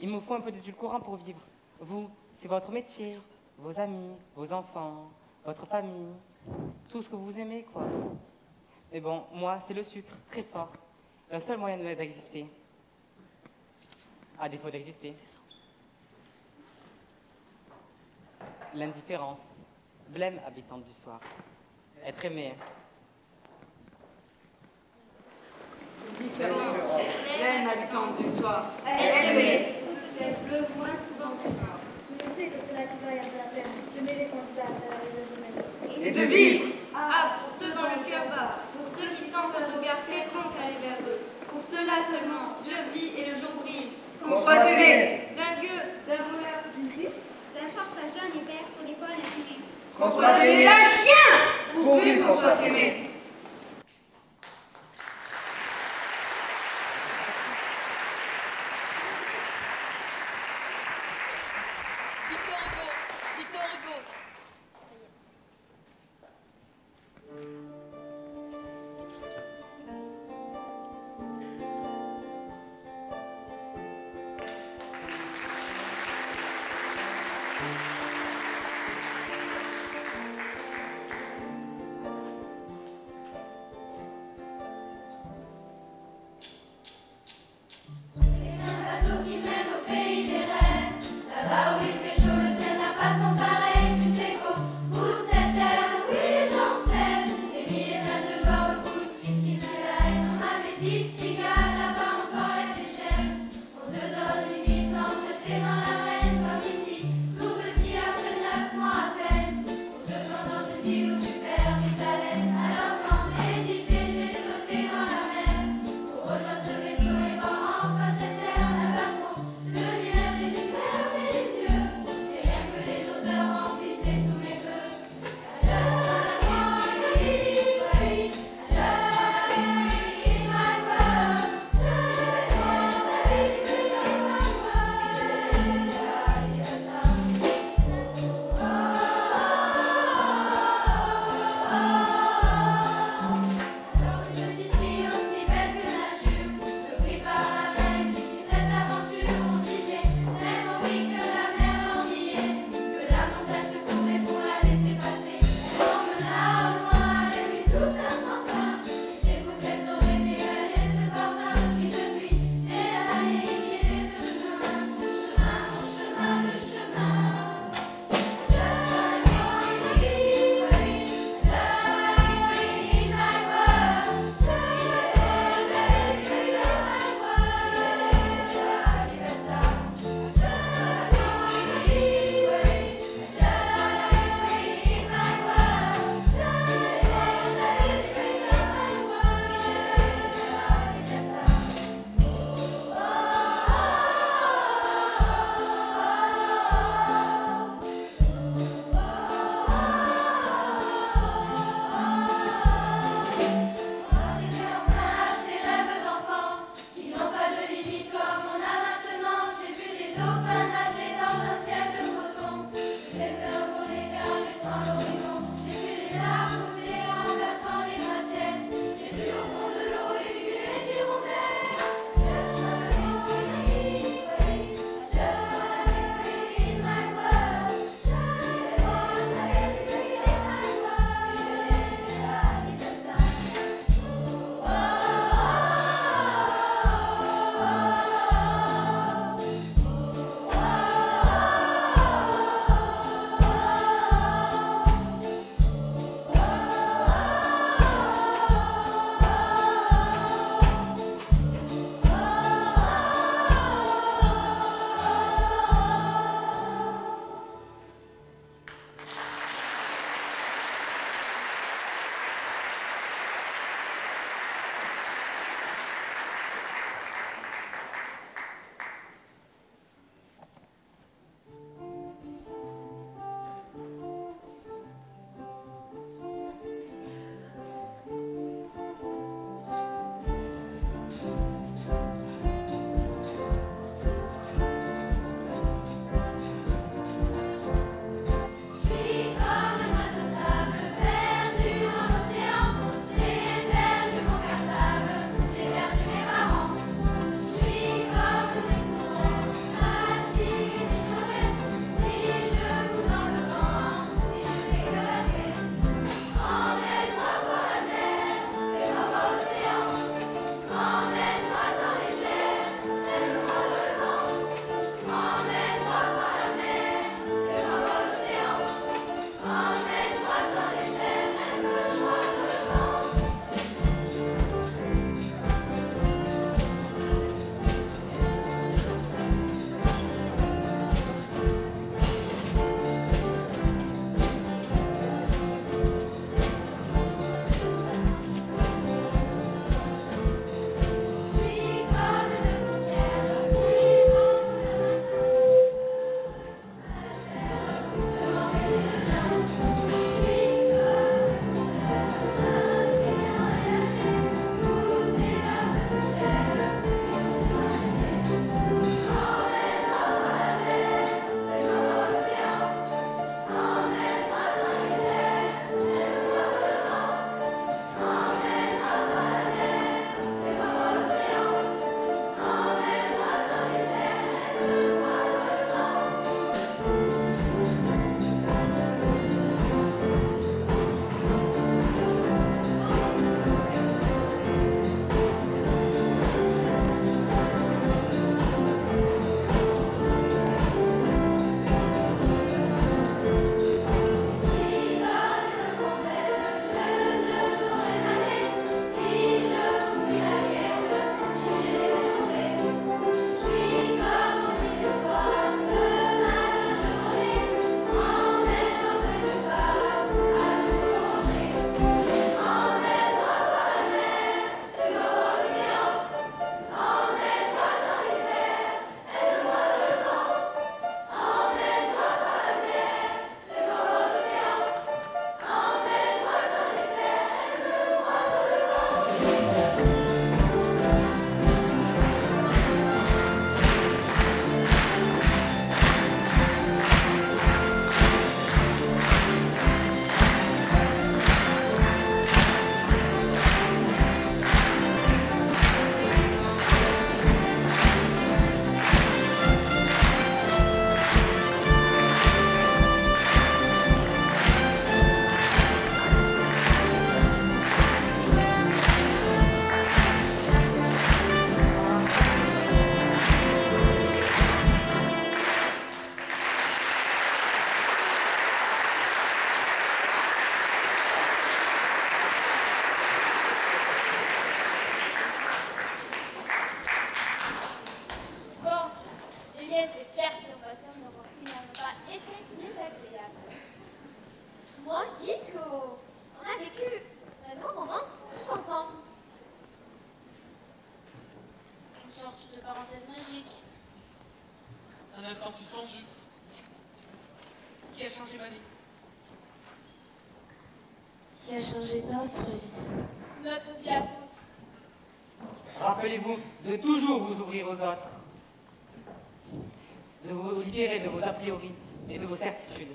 Il me faut un peu d'édulcorant pour vivre. Vous, c'est votre métier, vos amis, vos enfants, votre famille, tout ce que vous aimez, quoi. Mais bon, moi, c'est le sucre, très fort. Le seul moyen d'exister. À défaut d'exister. L'indifférence. Blême, habitante du soir. Être aimé. Différence, laine habitante du soir. Être aimé. Bleu moins souvent que mort. Je sais que cela qui va y avoir la peine. Je mets les envisages à la raison humaine. Et de vivre. Ah, pour ceux dont le cœur bat, pour ceux qui sentent un regard quelconque aller vers eux. Pour ceux-là seulement, je vis et le jour brille. Qu'on soit aimé. D'un gueux, d'un voleur, d'une griffe, d'un forçat jaune et vert sur l'épaule infinie. Qu'on soit aimé. Un chien. Pourvu qu'on soit aimé. Victor Hugo. Petit quelqu'un qui est agréable. Moi, je dis qu'on a vécu un grand moment tous ensemble. Une sorte de parenthèse magique. Un instant suspendu. Qui a changé ma vie. Qui a changé notre vie. Notre vie à tous. Rappelez-vous de toujours vous ouvrir aux autres, de vous libérer de vos a priori et de vos certitudes.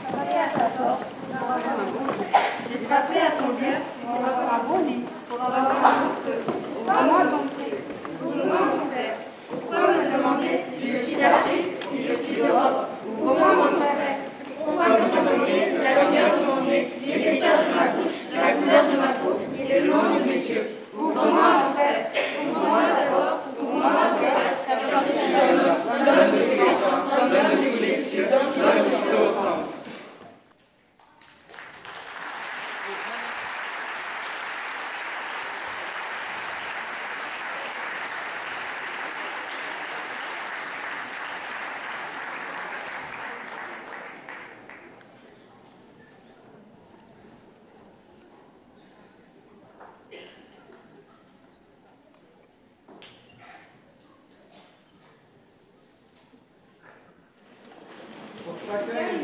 Frappé à ta porte pour avoir un bon lit. J'ai frappé à ton bien pour avoir un bon lit, pour avoir un bon feu. Ouvre-moi ton ciel, ouvre-moi mon frère. Pourquoi me demander si je suis d'Afrique, si je suis d'Europe? Ouvre-moi mon frère. Pourquoi me demander la longueur de mon nez, l'épaisseur de ma bouche, la couleur de ma peau et le nom de mes yeux? Ouvre-moi mon frère, ouvre-moi ta porte, ouvre-moi mon frère, car je suis l'homme de tous les temps, l'homme de tous les cieux, l'homme qui se ressemble.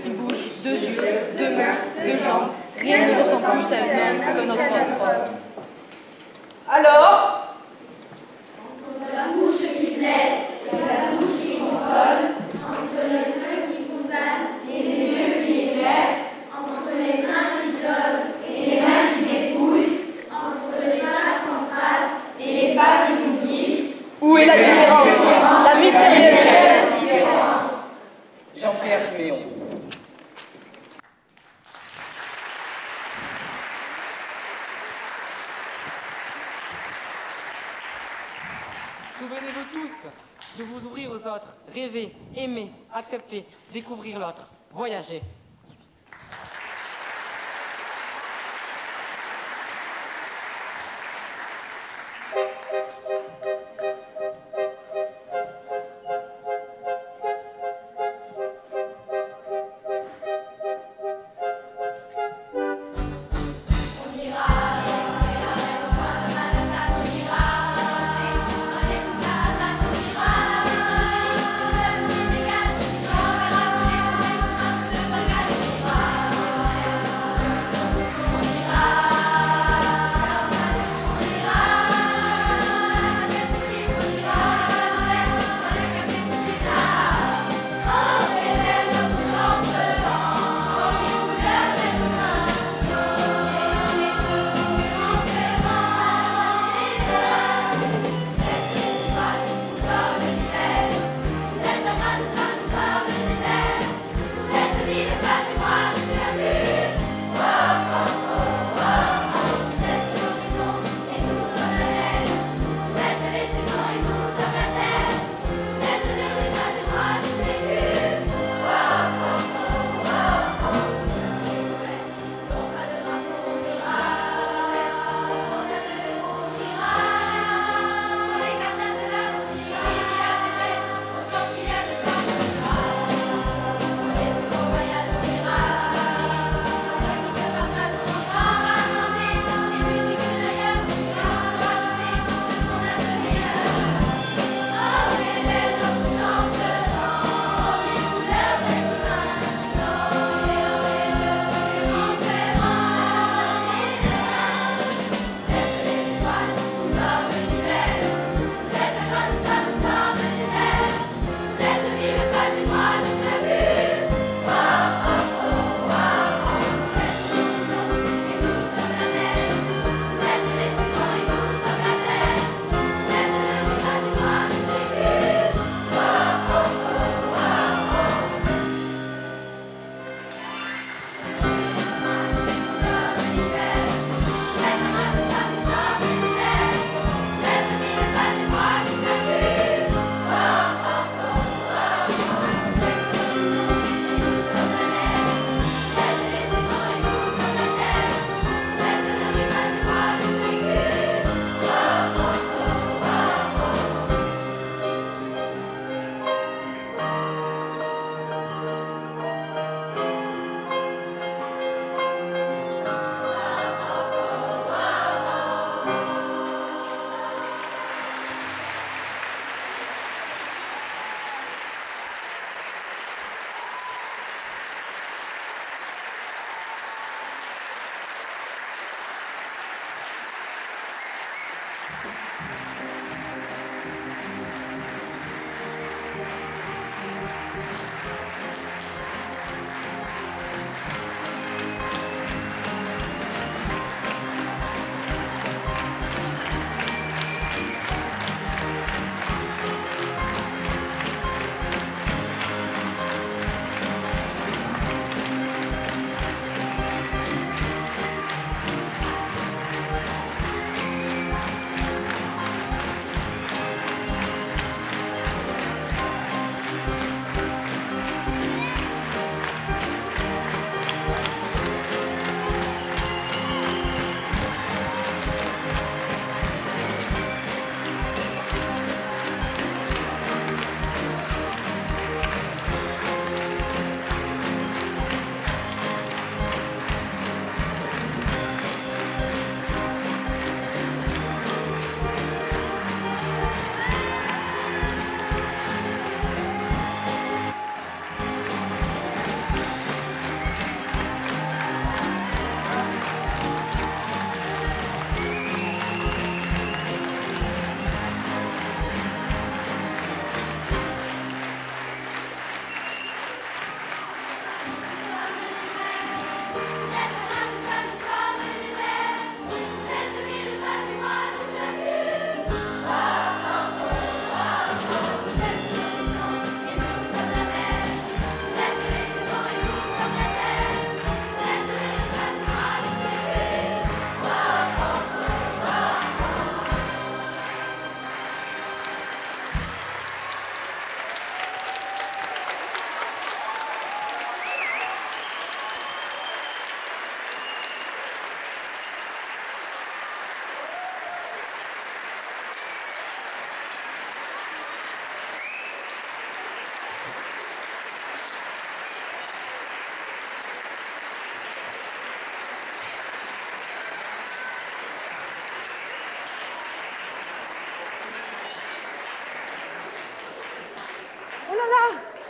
Une bouche, deux yeux, deux mains, deux jambes. Rien ne ressemble plus à un homme que notre homme. Alors, Entre la bouche qui blesse et la bouche qui console, entre les yeux qui condamnent et les yeux qui éclairent, entre les mains qui donnent et les mains qui dépouillent, entre les pas sans trace et les pas qui nous guident. Où est la différence? La mystérieuse différence. Jean-Pierre Siméon. Souvenez-vous tous de vous ouvrir aux autres, rêver, aimer, accepter, découvrir l'autre, voyager. On ira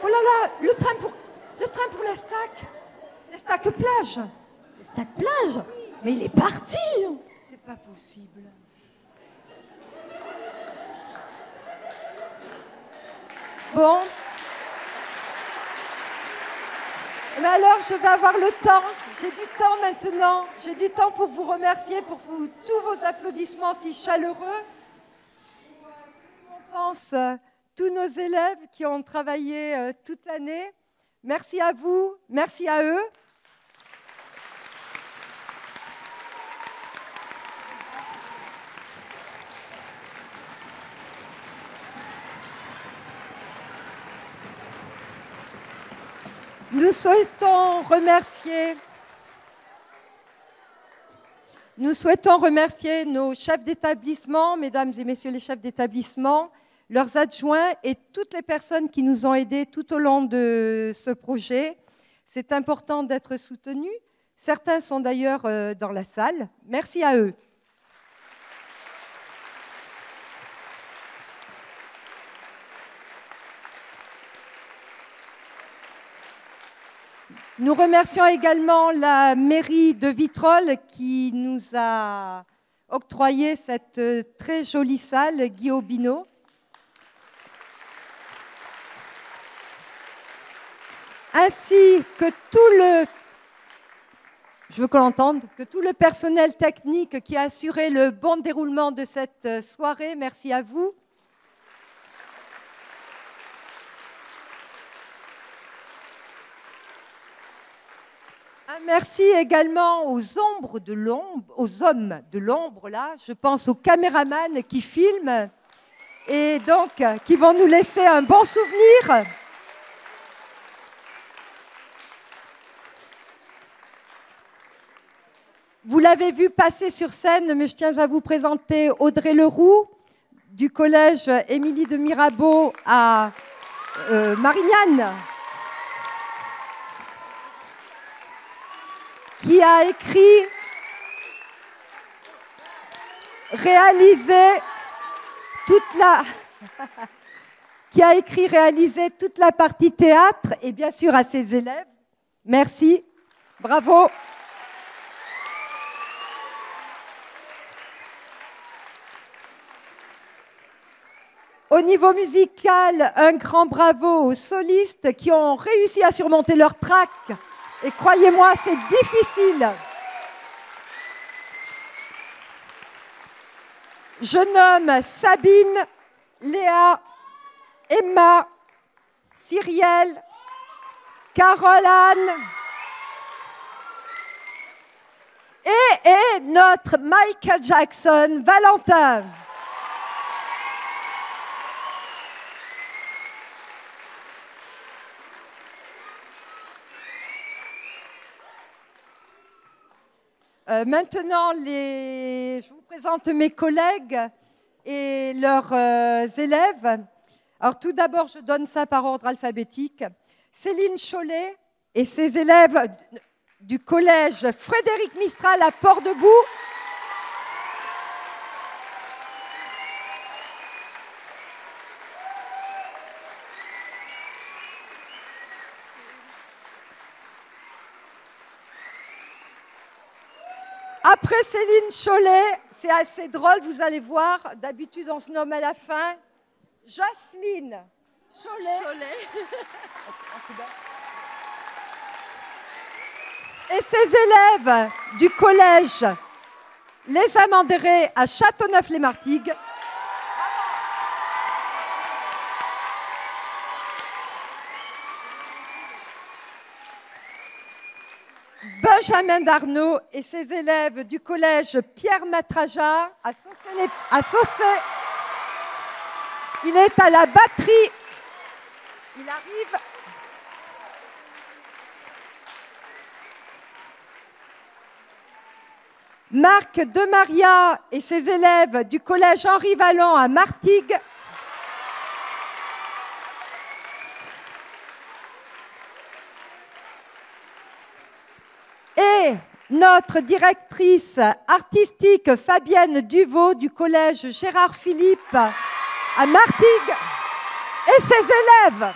Oh là là, le train pour la stack plage. La stack plage? Mais il est parti. C'est pas possible. Bon. Mais alors, je vais avoir le temps. J'ai du temps maintenant. J'ai du temps pour vous remercier pour tous vos applaudissements si chaleureux. On pense tous nos élèves qui ont travaillé toute l'année. Merci à vous, merci à eux. Nous souhaitons remercier nos chefs d'établissement, mesdames et messieurs les chefs d'établissement, leurs adjoints et toutes les personnes qui nous ont aidés tout au long de ce projet. C'est important d'être soutenus. Certains sont d'ailleurs dans la salle. Merci à eux. Nous remercions également la mairie de Vitrolles qui nous a octroyé cette très jolie salle, Guy Aubineau. Ainsi que je veux qu'on l'entende, que tout le personnel technique qui a assuré le bon déroulement de cette soirée. Merci à vous. Un merci également aux hommes de l'ombre, là. Je pense aux caméramans qui filment et donc qui vont nous laisser un bon souvenir. Vous l'avez vu passer sur scène, mais je tiens à vous présenter Audrey Leroux du collège Émilie de Mirabeau à Marignane, qui a écrit, réalisé toute la partie théâtre et bien sûr à ses élèves. Merci, bravo. au niveau musical, un grand bravo aux solistes qui ont réussi à surmonter leur trac. Et croyez-moi, c'est difficile. Je nomme Sabine, Léa, Emma, Cyrielle, Caroline et notre Michael Jackson, Valentin. Maintenant, je vous présente mes collègues et leurs élèves. Alors, tout d'abord, je donne ça par ordre alphabétique. Céline Chollet et ses élèves du collège Frédéric Mistral à Port-de-Bouc. Après Céline Chollet, c'est assez drôle, vous allez voir. D'habitude, on se nomme à la fin. Jocelyne Chollet. Et ses élèves du collège Les Amandérés à Châteauneuf-les-Martigues. Benjamin Darnaud et ses élèves du collège Pierre Matraja à Saucé. Il est à la batterie. Il arrive. Marc Demaria et ses élèves du collège Henri Vallon à Martigues. Et notre directrice artistique Fabienne Duvaux du collège Gérard Philippe à Martigues et ses élèves.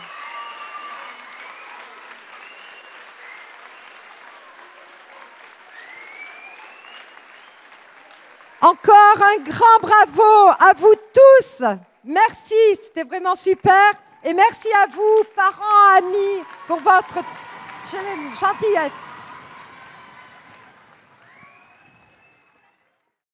Encore un grand bravo à vous tous. Merci, c'était vraiment super. Et merci à vous, parents, amis, pour votre gentillesse.